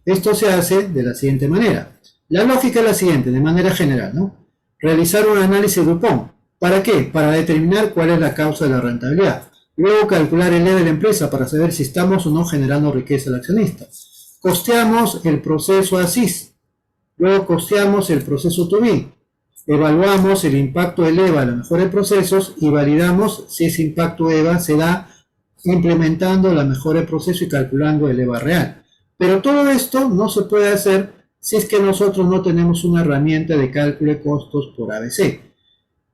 Esto se hace de la siguiente manera. La lógica es la siguiente, de manera general, ¿no? Realizar un análisis de Dupont. ¿Para qué? Para determinar cuál es la causa de la rentabilidad. Luego calcular el EVA de la empresa para saber si estamos o no generando riqueza al accionista. Costeamos el proceso ASIS. Luego costeamos el proceso to be. Evaluamos el impacto del EVA a la mejora de procesos y validamos si ese impacto EVA se da implementando la mejora de proceso y calculando el EVA real. Pero todo esto no se puede hacer si es que nosotros no tenemos una herramienta de cálculo de costos por ABC.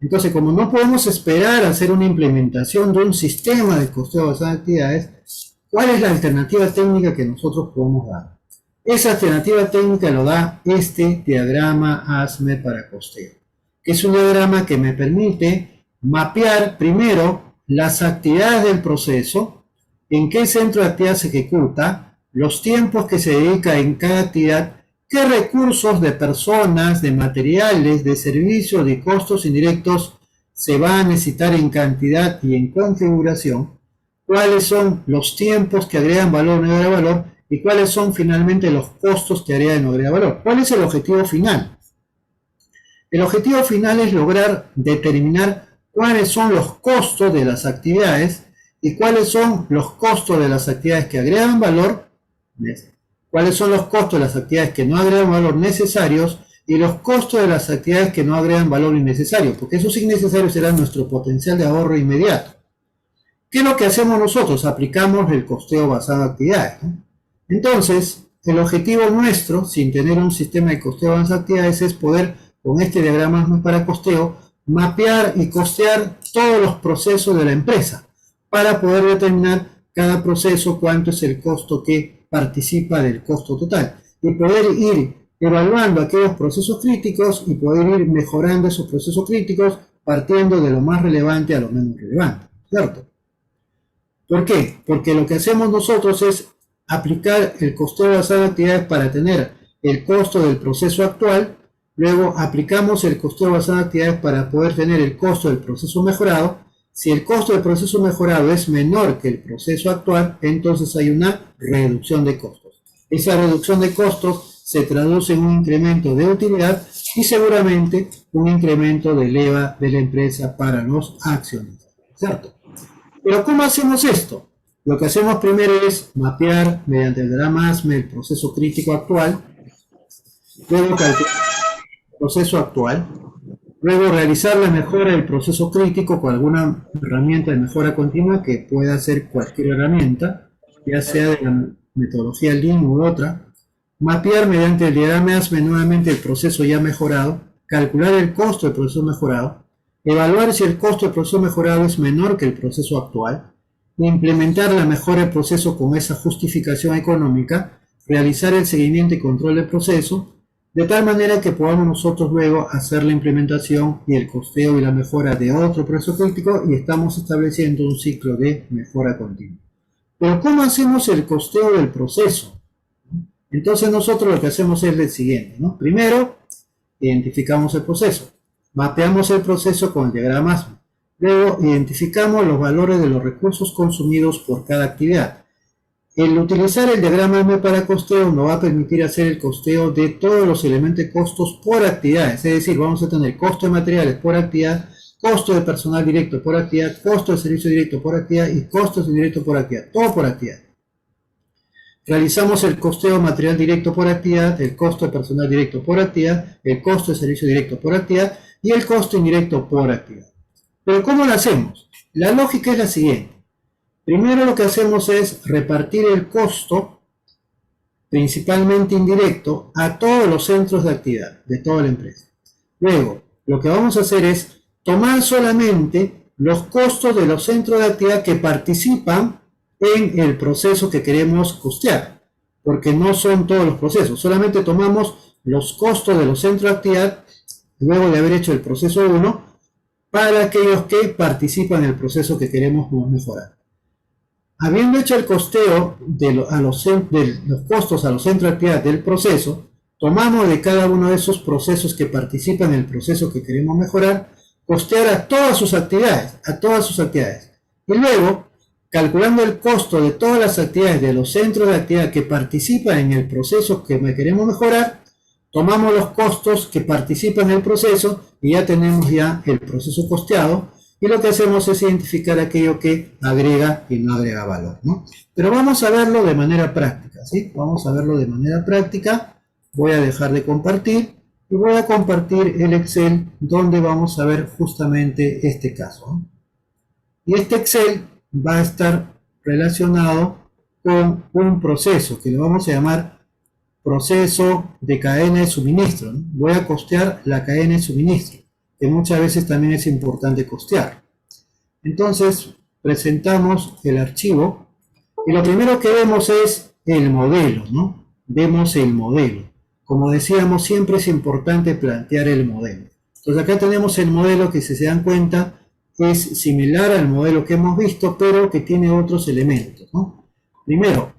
Entonces, como no podemos esperar a hacer una implementación de un sistema de costeo basado en actividades, ¿cuál es la alternativa técnica que nosotros podemos dar? Esa alternativa técnica lo da este diagrama ASME para costeo, que es un diagrama que me permite mapear primero las actividades del proceso, en qué centro de actividad se ejecuta, los tiempos que se dedica en cada actividad, qué recursos de personas, de materiales, de servicios, de costos indirectos se va a necesitar en cantidad y en configuración, cuáles son los tiempos que agregan valor o no agregan valor, y cuáles son finalmente los costos que agregan o no agregan valor. ¿Cuál es el objetivo final? El objetivo final es lograr determinar cuáles son los costos de las actividades y cuáles son los costos de las actividades que agregan valor, cuáles son los costos de las actividades que no agregan valor necesarios y los costos de las actividades que no agregan valor innecesario, porque esos innecesarios serán nuestro potencial de ahorro inmediato. ¿Qué es lo que hacemos nosotros? Aplicamos el costeo basado en actividades, ¿no? Entonces, el objetivo nuestro, sin tener un sistema de costeo basado en actividades, es poder, con este diagrama para costeo, mapear y costear todos los procesos de la empresa para poder determinar cada proceso cuánto es el costo que participa del costo total y poder ir evaluando aquellos procesos críticos y poder ir mejorando esos procesos críticos partiendo de lo más relevante a lo menos relevante, ¿cierto? ¿Por qué? Porque lo que hacemos nosotros es aplicar el costeo basado en actividades para tener el costo del proceso actual. Luego aplicamos el costeo basado en actividades para poder tener el costo del proceso mejorado. Si el costo del proceso mejorado es menor que el proceso actual, entonces hay una reducción de costos. Esa reducción de costos se traduce en un incremento de utilidad y seguramente un incremento del EVA de la empresa para los accionistas, ¿cierto? Pero ¿cómo hacemos esto? Lo que hacemos primero es mapear mediante el diagrama ASME el proceso crítico actual, luego calcular el proceso actual, luego realizar la mejora del proceso crítico con alguna herramienta de mejora continua que pueda ser cualquier herramienta, ya sea de la metodología Lean u otra, mapear mediante el diagrama ASME nuevamente el proceso ya mejorado, calcular el costo del proceso mejorado, evaluar si el costo del proceso mejorado es menor que el proceso actual, implementar la mejora del proceso con esa justificación económica, realizar el seguimiento y control del proceso, de tal manera que podamos nosotros luego hacer la implementación y el costeo y la mejora de otro proceso crítico y estamos estableciendo un ciclo de mejora continua. Pero ¿cómo hacemos el costeo del proceso? Entonces nosotros lo que hacemos es el siguiente, ¿no? Primero, identificamos el proceso, mapeamos el proceso con el diagrama ASME. Luego, identificamos los valores de los recursos consumidos por cada actividad. El utilizar el diagrama ASME para costeo nos va a permitir hacer el costeo de todos los elementos de costos por actividades. Es decir, vamos a tener costo de materiales por actividad, costo de personal directo por actividad, costo de servicio directo por actividad y costos indirectos por actividad. Todo por actividad. Realizamos el costeo de material directo por actividad, el costo de personal directo por actividad, el costo de servicio directo por actividad y el costo indirecto por actividad. Pero ¿cómo lo hacemos? La lógica es la siguiente. Primero lo que hacemos es repartir el costo, principalmente indirecto, a todos los centros de actividad de toda la empresa. Luego, lo que vamos a hacer es tomar solamente los costos de los centros de actividad que participan en el proceso que queremos costear, porque no son todos los procesos, solamente tomamos los costos de los centros de actividad luego de haber hecho el proceso 1 para aquellos que participan en el proceso que queremos mejorar. Habiendo hecho el costeo de los costos a los centros de actividad del proceso, tomamos de cada uno de esos procesos que participan en el proceso que queremos mejorar, costear a todas sus actividades, y luego, calculando el costo de todas las actividades de los centros de actividad que participan en el proceso que queremos mejorar, tomamos los costos que participan en el proceso y ya tenemos el proceso costeado y lo que hacemos es identificar aquello que agrega y no agrega valor, ¿no? Pero vamos a verlo de manera práctica, ¿sí? Vamos a verlo de manera práctica. Voy a dejar de compartir y voy a compartir el Excel donde vamos a ver justamente este caso, ¿no? Y este Excel va a estar relacionado con un proceso que le vamos a llamar proceso de cadena de suministro, ¿no? Voy a costear la cadena de suministro, que muchas veces también es importante costear. Entonces, presentamos el archivo y lo primero que vemos es el modelo, ¿no? Vemos el modelo. Como decíamos, siempre es importante plantear el modelo. Entonces acá tenemos el modelo que, si se dan cuenta, es similar al modelo que hemos visto, pero que tiene otros elementos, ¿no? Primero,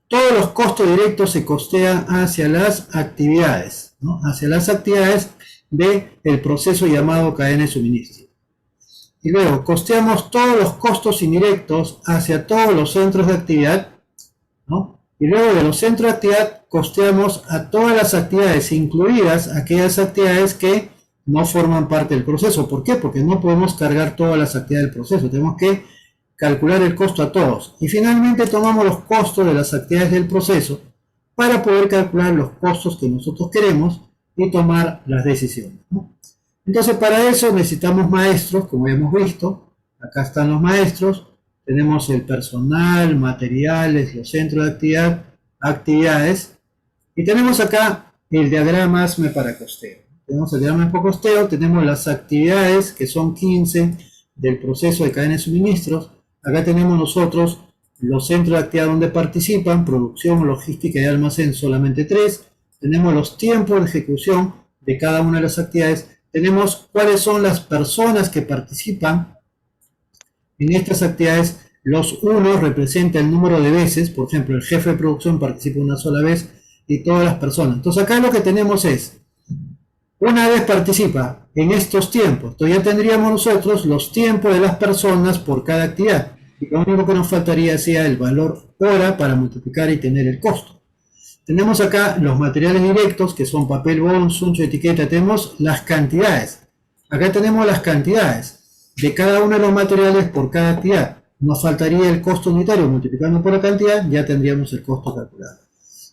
todos los costos directos se costean hacia las actividades, ¿no? Hacia las actividades del proceso llamado cadena de suministro. y luego costeamos todos los costos indirectos hacia todos los centros de actividad, ¿no? Y luego de los centros de actividad costeamos a todas las actividades, incluidas aquellas actividades que no forman parte del proceso. ¿Por qué? Porque no podemos cargar todas las actividades del proceso. Tenemos que calcular el costo a todos. Y finalmente tomamos los costos de las actividades del proceso para poder calcular los costos que nosotros queremos y tomar las decisiones, ¿no? Entonces, para eso necesitamos maestros, como hemos visto. Acá están los maestros. Tenemos el personal, materiales, los centros de actividad, actividades. Y tenemos acá el diagrama ASME para costeo. Tenemos el diagrama para costeo, tenemos las actividades, que son 15 del proceso de cadena de suministros. Acá tenemos nosotros los centros de actividad donde participan, producción, logística y almacén, solamente 3. Tenemos los tiempos de ejecución de cada una de las actividades. Tenemos cuáles son las personas que participan en estas actividades. Los 1 representa el número de veces, por ejemplo, el jefe de producción participa una sola vez y todas las personas. Entonces acá lo que tenemos es, una vez participa en estos tiempos, entonces ya tendríamos nosotros los tiempos de las personas por cada actividad. Y lo único que nos faltaría sería el valor hora para multiplicar y tener el costo. Tenemos acá los materiales directos, que son papel, bond, suncho, etiqueta. Tenemos las cantidades. Acá tenemos las cantidades de cada uno de los materiales por cada actividad. Nos faltaría el costo unitario multiplicando por la cantidad, ya tendríamos el costo calculado.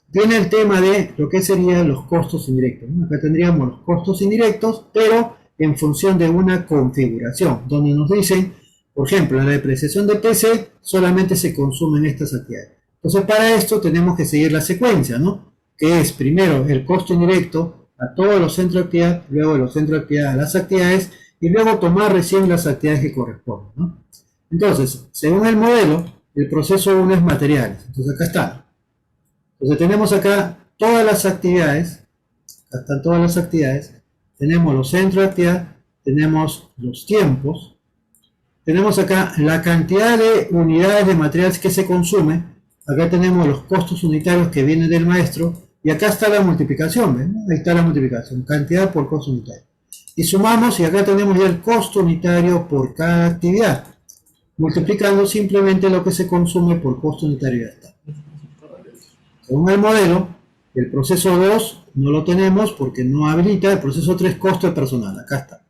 Viene el tema de lo que serían los costos indirectos, ¿no? Acá tendríamos los costos indirectos, pero en función de una configuración, donde nos dicen, por ejemplo, la depreciación de PC solamente se consume en estas actividades. Entonces, para esto tenemos que seguir la secuencia, ¿no? Que es primero el costo indirecto a todos los centros de actividad, luego de los centros de actividad a las actividades, y luego tomar recién las actividades que corresponden, ¿no? Entonces, según el modelo, el proceso 1 es materiales. Entonces, acá está. Entonces, tenemos acá todas las actividades. Acá están todas las actividades. Tenemos los centros de actividad. Tenemos los tiempos. Tenemos acá la cantidad de unidades de materiales que se consume. Acá tenemos los costos unitarios que vienen del maestro. Y acá está la multiplicación. ¿Ven? Ahí está la multiplicación. Cantidad por costo unitario. Y sumamos y acá tenemos ya el costo unitario por cada actividad, multiplicando simplemente lo que se consume por costo unitario. Según el modelo, el proceso 2 no lo tenemos porque no habilita. El proceso 3, costo de personal. Acá está.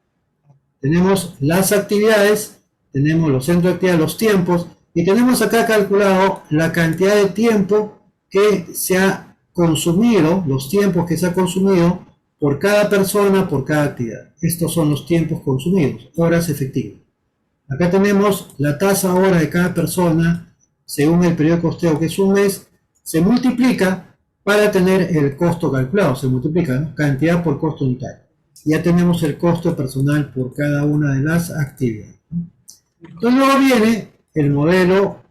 Tenemos las actividades, tenemos los centros de actividad, los tiempos, y tenemos acá calculado la cantidad de tiempo que se ha consumido, los tiempos que se ha consumido por cada persona, por cada actividad. Estos son los tiempos consumidos, horas efectivas. Acá tenemos la tasa hora de cada persona, según el periodo de costeo, que es un mes, se multiplica para tener el costo calculado, se multiplica, ¿no? Cantidad por costo unitario. Ya tenemos el costo personal por cada una de las actividades, ¿no? Entonces luego viene el modelo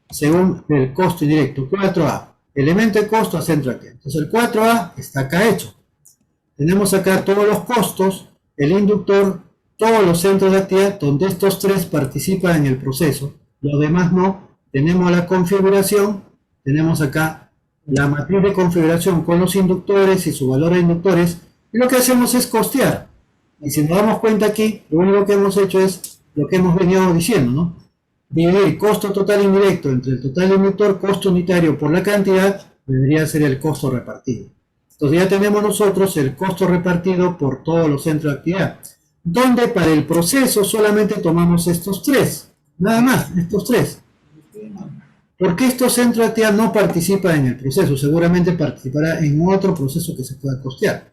según el costo indirecto, 4A, elemento de costo a centro de actividad. Entonces el 4A está acá hecho. Tenemos acá todos los costos, el inductor, todos los centros de actividad donde estos 3 participan en el proceso, los demás no. Tenemos la configuración, tenemos acá la matriz de configuración con los inductores y su valor de inductores, y lo que hacemos es costear. Y si nos damos cuenta aquí, lo único que hemos hecho es lo que hemos venido diciendo, ¿no? Dividir costo total indirecto entre el total de inductor, costo unitario por la cantidad, vendría a ser el costo repartido. Entonces ya tenemos nosotros el costo repartido por todos los centros de actividad, donde para el proceso solamente tomamos estos 3, nada más, estos 3. ¿Por qué estos centros de actividad no participan en el proceso? Seguramente participará en otro proceso que se pueda costear.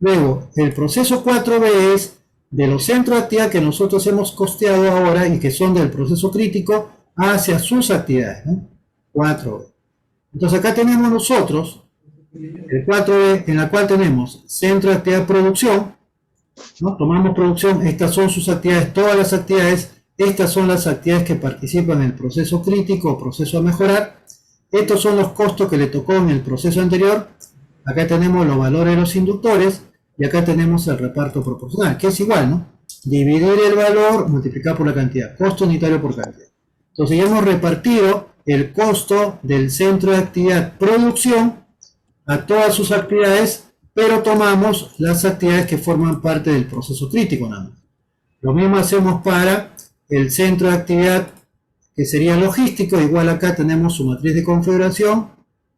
Luego, el proceso 4B es de los centros de actividad que nosotros hemos costeado ahora y que son del proceso crítico hacia sus actividades, ¿no? 4B. Entonces acá tenemos nosotros el 4B, en la cual tenemos centro de actividad producción, ¿no? Tomamos producción, estas son sus actividades, todas las actividades, estas son las actividades que participan en el proceso crítico o proceso a mejorar. Estos son los costos que le tocó en el proceso anterior. Acá tenemos los valores de los inductores y acá tenemos el reparto proporcional, que es igual, ¿no? Dividir el valor, multiplicar por la cantidad, costo unitario por cantidad. Entonces ya hemos repartido el costo del centro de actividad producción a todas sus actividades, pero tomamos las actividades que forman parte del proceso crítico nada más. Lo mismo hacemos para el centro de actividad, que sería logístico. Igual acá tenemos su matriz de configuración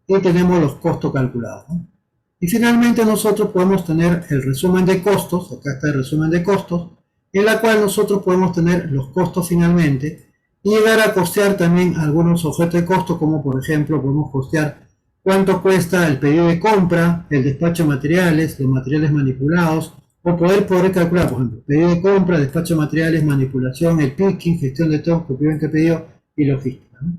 y tenemos los costos calculados, ¿no? Y finalmente nosotros podemos tener el resumen de costos. Acá está el resumen de costos, en la cual nosotros podemos tener los costos finalmente y llegar a costear también algunos objetos de costo, como por ejemplo podemos costear cuánto cuesta el pedido de compra, el despacho de materiales, los materiales manipulados, o poder calcular, por ejemplo, pedido de compra, despacho de materiales, manipulación, el picking, gestión de stock, cumplimiento de pedido y logística, ¿no?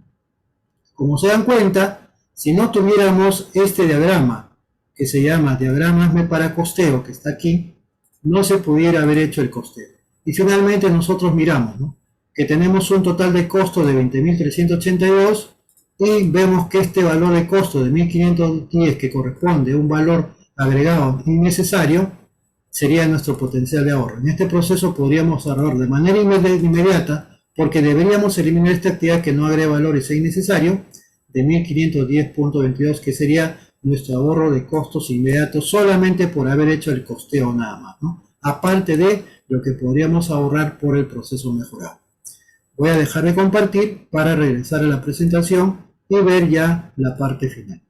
Como se dan cuenta, si no tuviéramos este diagrama, que se llama diagrama para costeo, que está aquí, no se pudiera haber hecho el costeo. Y finalmente nosotros miramos, ¿no?, que tenemos un total de costo de 20.382 y vemos que este valor de costo de 1.510, que corresponde a un valor agregado innecesario, sería nuestro potencial de ahorro. En este proceso podríamos ahorrar de manera inmediata, porque deberíamos eliminar esta actividad que no agrega valor y sea innecesario, de 1.510.22, que sería nuestro ahorro de costos inmediatos solamente por haber hecho el costeo nada más, ¿no?, aparte de lo que podríamos ahorrar por el proceso mejorado. Voy a dejar de compartir para regresar a la presentación y ver ya la parte final.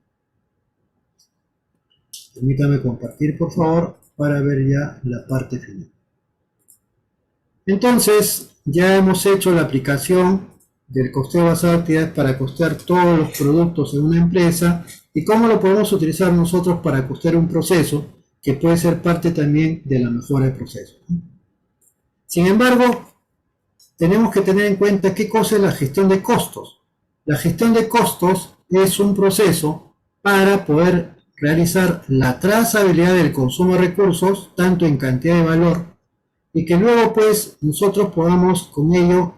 Permítame compartir, por favor, para ver ya la parte final. Entonces, ya hemos hecho la aplicación del costeo basado en actividades para costear todos los productos en una empresa y cómo lo podemos utilizar nosotros para costear un proceso que puede ser parte también de la mejora del proceso. Sin embargo, tenemos que tener en cuenta qué cosa es la gestión de costos. La gestión de costos es un proceso para poder realizar la trazabilidad del consumo de recursos, tanto en cantidad de valor, y que luego pues nosotros podamos con ello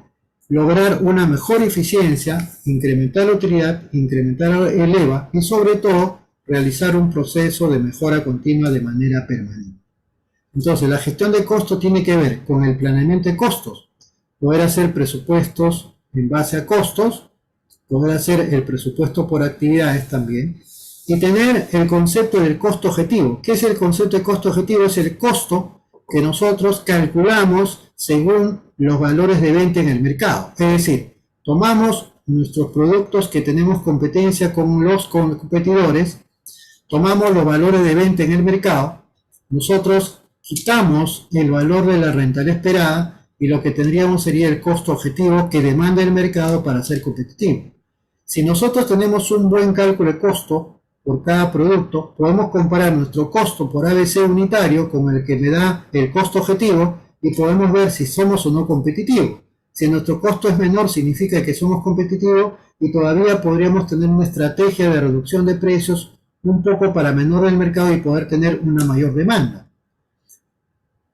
lograr una mejor eficiencia, incrementar la utilidad, incrementar el EVA y sobre todo realizar un proceso de mejora continua de manera permanente. Entonces la gestión de costos tiene que ver con el planeamiento de costos, poder hacer presupuestos en base a costos, poder hacer el presupuesto por actividades también, y tener el concepto del costo objetivo. ¿Qué es el concepto de costo objetivo? Es el costo que nosotros calculamos según los valores de venta en el mercado. Es decir, tomamos nuestros productos que tenemos competencia con los competidores, tomamos los valores de venta en el mercado, nosotros quitamos el valor de la rentabilidad esperada y lo que tendríamos sería el costo objetivo que demanda el mercado para ser competitivo. Si nosotros tenemos un buen cálculo de costo por cada producto, podemos comparar nuestro costo por ABC unitario con el que me da el costo objetivo y podemos ver si somos o no competitivos. Si nuestro costo es menor, significa que somos competitivos y todavía podríamos tener una estrategia de reducción de precios un poco para menor el mercado y poder tener una mayor demanda.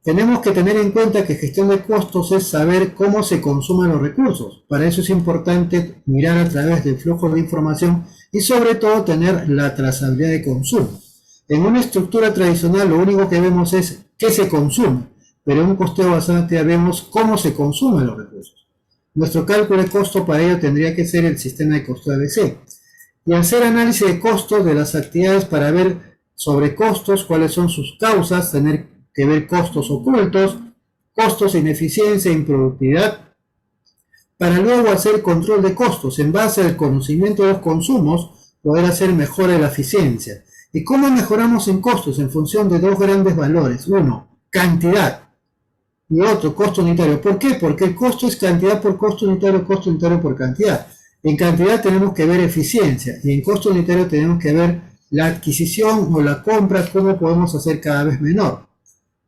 Tenemos que tener en cuenta que gestión de costos es saber cómo se consumen los recursos. Para eso es importante mirar a través del flujo de información y sobre todo tener la trazabilidad de consumo. En una estructura tradicional lo único que vemos es qué se consume, pero en un costeo basado en actividad vemos cómo se consumen los recursos. Nuestro cálculo de costo para ello tendría que ser el sistema de costeo ABC y hacer análisis de costos de las actividades para ver sobre costos, cuáles son sus causas, tener que ver costos ocultos, costos de ineficiencia e improductividad, para luego hacer control de costos en base al conocimiento de los consumos, poder hacer mejora de la eficiencia. ¿Y cómo mejoramos en costos? En función de dos grandes valores. Uno, cantidad, y otro, costo unitario. ¿Por qué? Porque el costo es cantidad por costo unitario por cantidad. En cantidad tenemos que ver eficiencia y en costo unitario tenemos que ver la adquisición o la compra, cómo podemos hacer cada vez menor.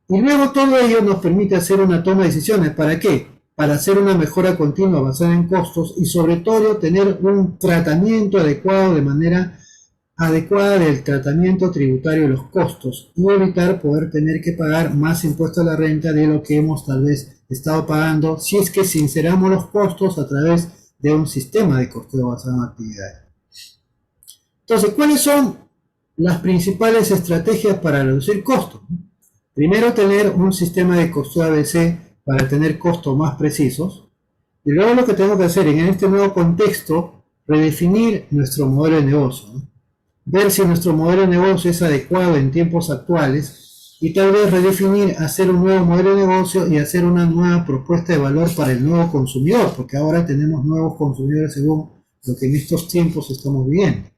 Y luego todo ello nos permite hacer una toma de decisiones. ¿Para qué? Para hacer una mejora continua basada en costos y sobre todo tener un tratamiento adecuado de manera adecuada del tratamiento tributario de los costos y evitar poder tener que pagar más impuestos a la renta de lo que hemos tal vez estado pagando si es que sinceramos los costos a través de un sistema de costeo basado en actividades. Entonces, ¿cuáles son las principales estrategias para reducir costos? Primero, tener un sistema de costeo ABC para tener costos más precisos. Y luego lo que tenemos que hacer en este nuevo contexto, redefinir nuestro modelo de negocio, ¿no? Ver si nuestro modelo de negocio es adecuado en tiempos actuales y tal vez redefinir, hacer un nuevo modelo de negocio y hacer una nueva propuesta de valor para el nuevo consumidor, porque ahora tenemos nuevos consumidores según lo que en estos tiempos estamos viviendo.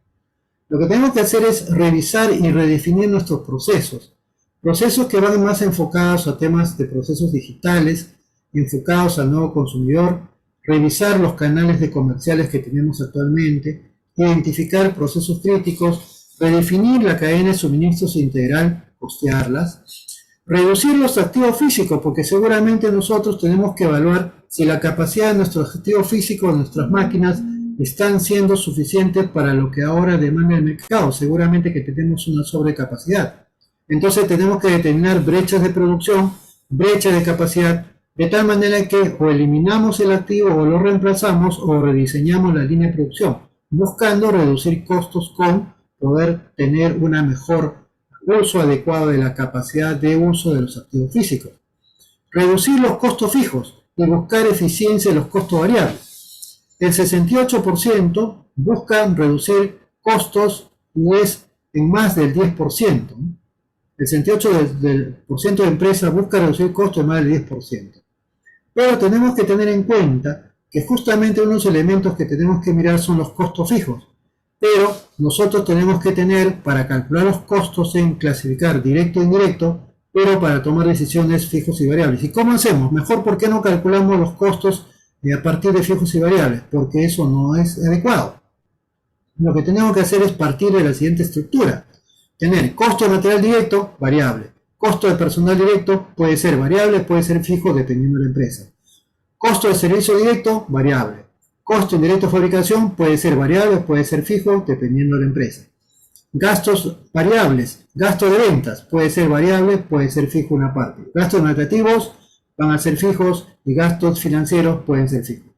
Lo que tenemos que hacer es revisar y redefinir nuestros procesos que van más enfocados a temas de procesos digitales, enfocados al nuevo consumidor, revisar los canales de comerciales que tenemos actualmente, identificar procesos críticos, redefinir la cadena de suministros integral, costearlas, reducir los activos físicos, porque seguramente nosotros tenemos que evaluar si la capacidad de nuestros activos físicos, de nuestras máquinas, están siendo suficientes para lo que ahora demanda el mercado. Seguramente que tenemos una sobrecapacidad. Entonces tenemos que determinar brechas de producción, brechas de capacidad, de tal manera que o eliminamos el activo o lo reemplazamos o rediseñamos la línea de producción, buscando reducir costos con poder tener una mejor uso adecuado de la capacidad de uso de los activos físicos. Reducir los costos fijos y buscar eficiencia de los costos variables. El 68% buscan reducir costos y es en más del 10%. El 68% de empresas busca reducir costos en más del 10%. Pero tenemos que tener en cuenta que justamente unos elementos que tenemos que mirar son los costos fijos. Pero nosotros tenemos que tener, para calcular los costos, en clasificar directo e indirecto, pero para tomar decisiones fijos y variables. ¿Y cómo hacemos? Mejor, ¿por qué no calculamos los costos a partir de fijos y variables? Porque eso no es adecuado. Lo que tenemos que hacer es partir de la siguiente estructura. Tener costo de material directo, variable. Costo de personal directo puede ser variable, puede ser fijo, dependiendo de la empresa. Costo de servicio directo, variable. Costo indirecto de fabricación puede ser variable, puede ser fijo, dependiendo de la empresa. Gastos variables, gasto de ventas, puede ser variable, puede ser fijo una parte. Gastos administrativos van a ser fijos y gastos financieros pueden ser fijos.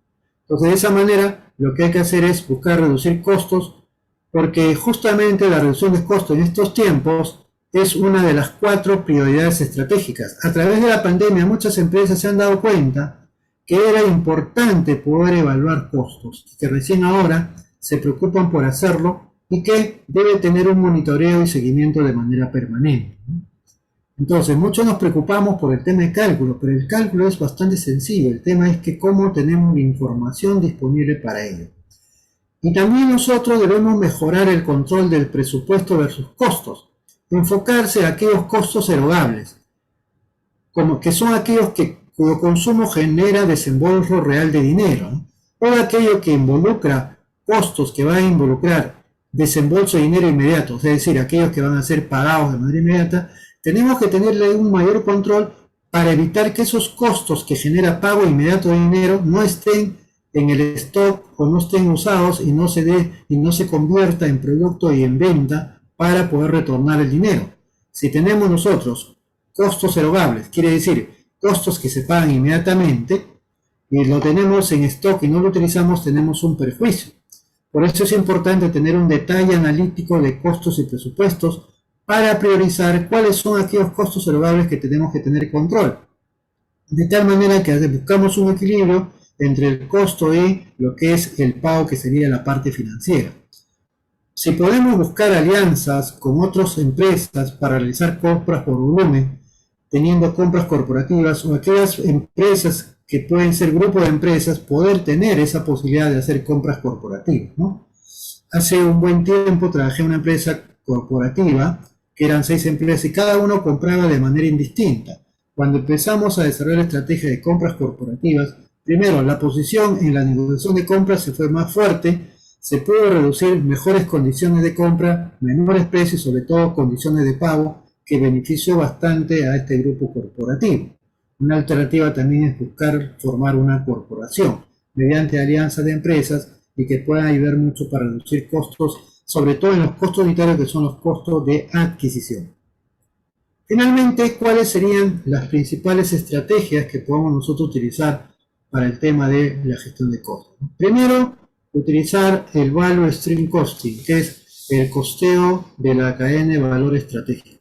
Entonces, de esa manera, lo que hay que hacer es buscar reducir costos, porque justamente la reducción de costos en estos tiempos es una de las 4 prioridades estratégicas. A través de la pandemia, muchas empresas se han dado cuenta que era importante poder evaluar costos, que recién ahora se preocupan por hacerlo y que debe tener un monitoreo y seguimiento de manera permanente. Entonces, muchos nos preocupamos por el tema de cálculo, pero el cálculo es bastante sencillo. El tema es que cómo tenemos la información disponible para ello. Y también nosotros debemos mejorar el control del presupuesto versus costos, enfocarse a aquellos costos erogables, como que son aquellos cuyo consumo genera desembolso real de dinero, ¿no? Todo aquello que involucra costos que van a involucrar desembolso de dinero inmediato, es decir, aquellos que van a ser pagados de manera inmediata, tenemos que tenerle un mayor control para evitar que esos costos que genera pago inmediato de dinero no estén en el stock o no estén usados y no se convierta en producto y en venta para poder retornar el dinero. Si tenemos nosotros costos erogables, quiere decir costos que se pagan inmediatamente, y lo tenemos en stock y no lo utilizamos, tenemos un perjuicio. Por eso es importante tener un detalle analítico de costos y presupuestos para priorizar cuáles son aquellos costos erogables que tenemos que tener control. De tal manera que buscamos un equilibrio entre el costo y lo que es el pago, que sería la parte financiera. Si podemos buscar alianzas con otras empresas para realizar compras por volumen, teniendo compras corporativas, o aquellas empresas que pueden ser grupos de empresas, poder tener esa posibilidad de hacer compras corporativas, ¿no? Hace un buen tiempo trabajé en una empresa corporativa, que eran 6 empresas y cada uno compraba de manera indistinta. Cuando empezamos a desarrollar la estrategia de compras corporativas, primero, la posición en la negociación de compras se fue más fuerte, se pudo reducir mejores condiciones de compra, menores precios y sobre todo condiciones de pago, que benefició bastante a este grupo corporativo. Una alternativa también es buscar formar una corporación mediante alianzas de empresas y que pueda ayudar mucho para reducir costos, sobre todo en los costos unitarios, que son los costos de adquisición. Finalmente, ¿cuáles serían las principales estrategias que podemos nosotros utilizar para el tema de la gestión de costos? Primero, utilizar el Value Stream Costing, que es el costeo de la cadena de valor estratégico.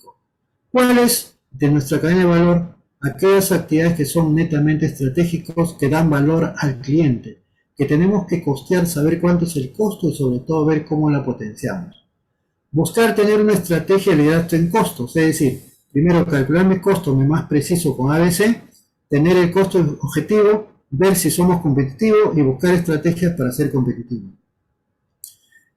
¿Cuáles de nuestra cadena de valor? Aquellas actividades que son netamente estratégicos, que dan valor al cliente, que tenemos que costear, saber cuánto es el costo y sobre todo ver cómo la potenciamos. Buscar tener una estrategia de liderazgo en costos, es decir, Primero, calcular mi costo más preciso con ABC, tener el costo objetivo, ver si somos competitivos y buscar estrategias para ser competitivos.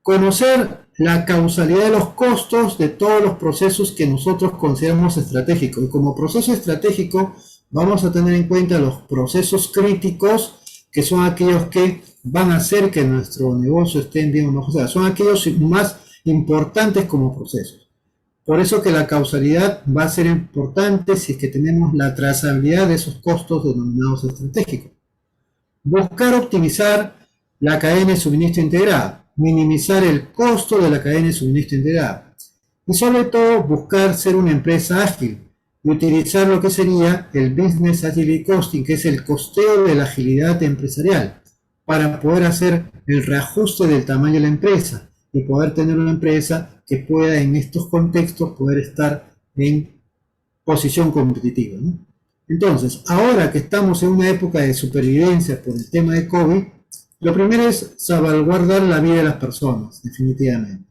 Conocer la causalidad de los costos de todos los procesos que nosotros consideramos estratégicos. Y como proceso estratégico vamos a tener en cuenta los procesos críticos, que son aquellos que van a hacer que nuestro negocio esté bien o mejor. O sea, son aquellos más importantes como procesos. Por eso que la causalidad va a ser importante si es que tenemos la trazabilidad de esos costos denominados estratégicos. Buscar optimizar la cadena de suministro integrada, minimizar el costo de la cadena de suministro integrada y sobre todo buscar ser una empresa ágil y utilizar lo que sería el Business Agility Costing, que es el costeo de la agilidad empresarial, para poder hacer el reajuste del tamaño de la empresa y poder tener una empresa que pueda en estos contextos poder estar en posición competitiva, ¿no? Entonces, ahora que estamos en una época de supervivencia por el tema de COVID, lo primero es salvaguardar la vida de las personas, definitivamente.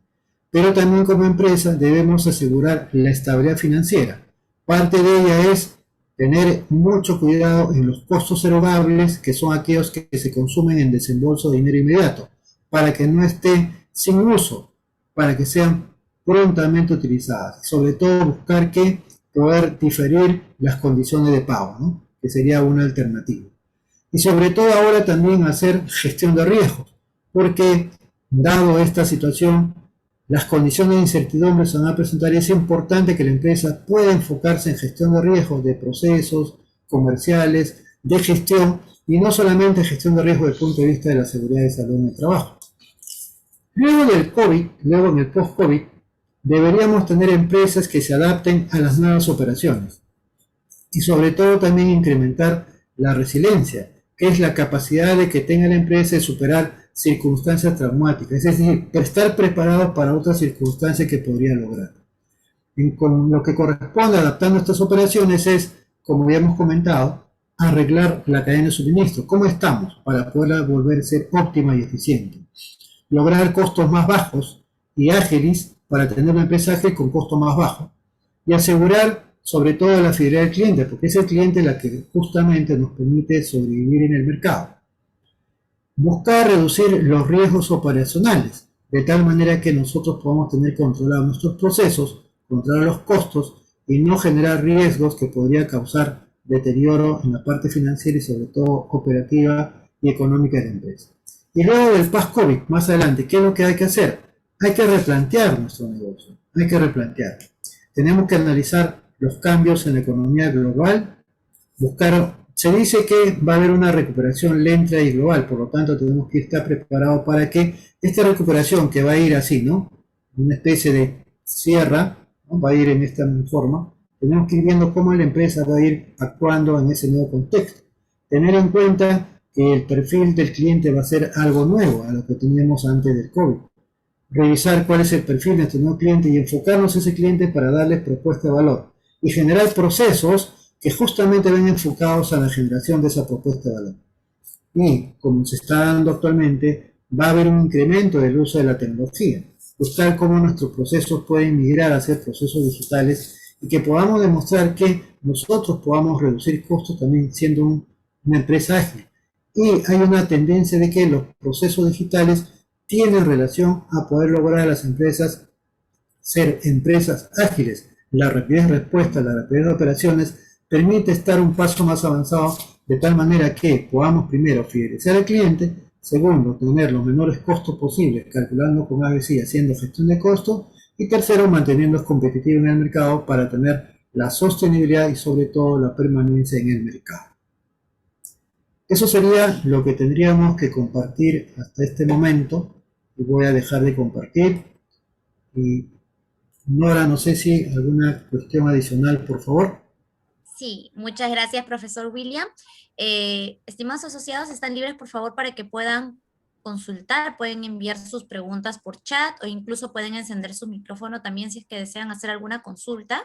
Pero también como empresa debemos asegurar la estabilidad financiera. Parte de ella es tener mucho cuidado en los costos erogables, que son aquellos que se consumen en desembolso de dinero inmediato, para que no estén sin uso, para que sean prontamente utilizadas. Sobre todo buscar que poder diferir las condiciones de pago, ¿no? Que sería una alternativa. Y sobre todo ahora también hacer gestión de riesgos, porque dado esta situación, las condiciones de incertidumbre se van a presentar y es importante que la empresa pueda enfocarse en gestión de riesgos de procesos comerciales, de gestión, y no solamente gestión de riesgos desde el punto de vista de la seguridad y salud en el trabajo. Luego del COVID, luego en el post-COVID, deberíamos tener empresas que se adapten a las nuevas operaciones y sobre todo también incrementar la resiliencia, que es la capacidad de que tenga la empresa de superar circunstancias traumáticas, es decir, estar preparado para otras circunstancias que podría lograr. Con lo que corresponde adaptando estas operaciones es, como ya hemos comentado, arreglar la cadena de suministro. ¿Cómo estamos? Para poderla volver a ser óptima y eficiente. Lograr costos más bajos y ágiles para tener una empresa ágil con costo más bajo. Y asegurar sobre todo la fidelidad del cliente, porque es el cliente la que justamente nos permite sobrevivir en el mercado. Buscar reducir los riesgos operacionales, de tal manera que nosotros podamos tener controlados nuestros procesos, controlar los costos y no generar riesgos que podría causar deterioro en la parte financiera y sobre todo operativa y económica de la empresa. Y luego del post-COVID, más adelante, ¿qué es lo que hay que hacer? Hay que replantear nuestro negocio, hay que replantear. Tenemos que analizar los cambios en la economía global, se dice que va a haber una recuperación lenta y global, por lo tanto tenemos que estar preparados para que esta recuperación que va a ir así, ¿no? Una especie de sierra, ¿no? Va a ir en esta forma, tenemos que ir viendo cómo la empresa va a ir actuando en ese nuevo contexto. Tener en cuenta que el perfil del cliente va a ser algo nuevo a lo que teníamos antes del COVID. Revisar cuál es el perfil de nuestro nuevo cliente y enfocarnos en ese cliente para darle propuesta de valor y generar procesos que justamente ven enfocados a la generación de esa propuesta de valor. Y como se está dando actualmente, va a haber un incremento del uso de la tecnología. Buscar cómo nuestros procesos pueden migrar a ser procesos digitales y que podamos demostrar que nosotros podamos reducir costos también siendo una empresa ágil. Y hay una tendencia de que los procesos digitales tienen relación a poder lograr a las empresas ser empresas ágiles. La rapidez de respuesta, la rapidez de operaciones permite estar un paso más avanzado de tal manera que podamos primero fidelizar al cliente, segundo tener los menores costos posibles calculando con ABC haciendo gestión de costos y tercero manteniéndonos competitivos en el mercado para tener la sostenibilidad y sobre todo la permanencia en el mercado. Eso sería lo que tendríamos que compartir hasta este momento y voy a dejar de compartir y Nora, no sé si alguna cuestión adicional, por favor. Sí, muchas gracias, profesor William. Estimados asociados, están libres, por favor, para que puedan consultar, pueden enviar sus preguntas por chat o incluso pueden encender su micrófono también si es que desean hacer alguna consulta.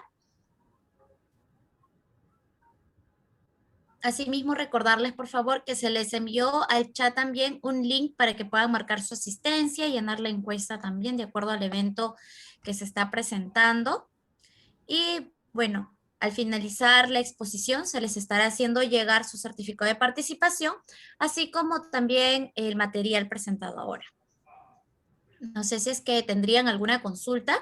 Asimismo, recordarles, por favor, que se les envió al chat también un link para que puedan marcar su asistencia y llenar la encuesta también de acuerdo al evento que se está presentando. Y bueno, Al finalizar la exposición, se les estará haciendo llegar su certificado de participación, así como también el material presentado ahora. No sé si es que tendrían alguna consulta.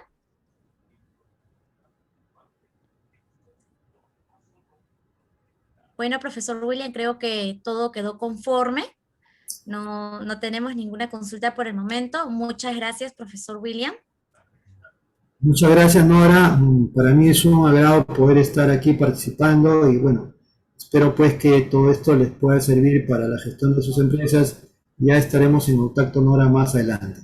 Bueno, profesor William, creo que todo quedó conforme. No tenemos ninguna consulta por el momento. Muchas gracias, profesor William. Muchas gracias, Nora. Para mí es un agrado poder estar aquí participando y bueno, espero pues que todo esto les pueda servir para la gestión de sus empresas. Ya estaremos en contacto, Nora, más adelante.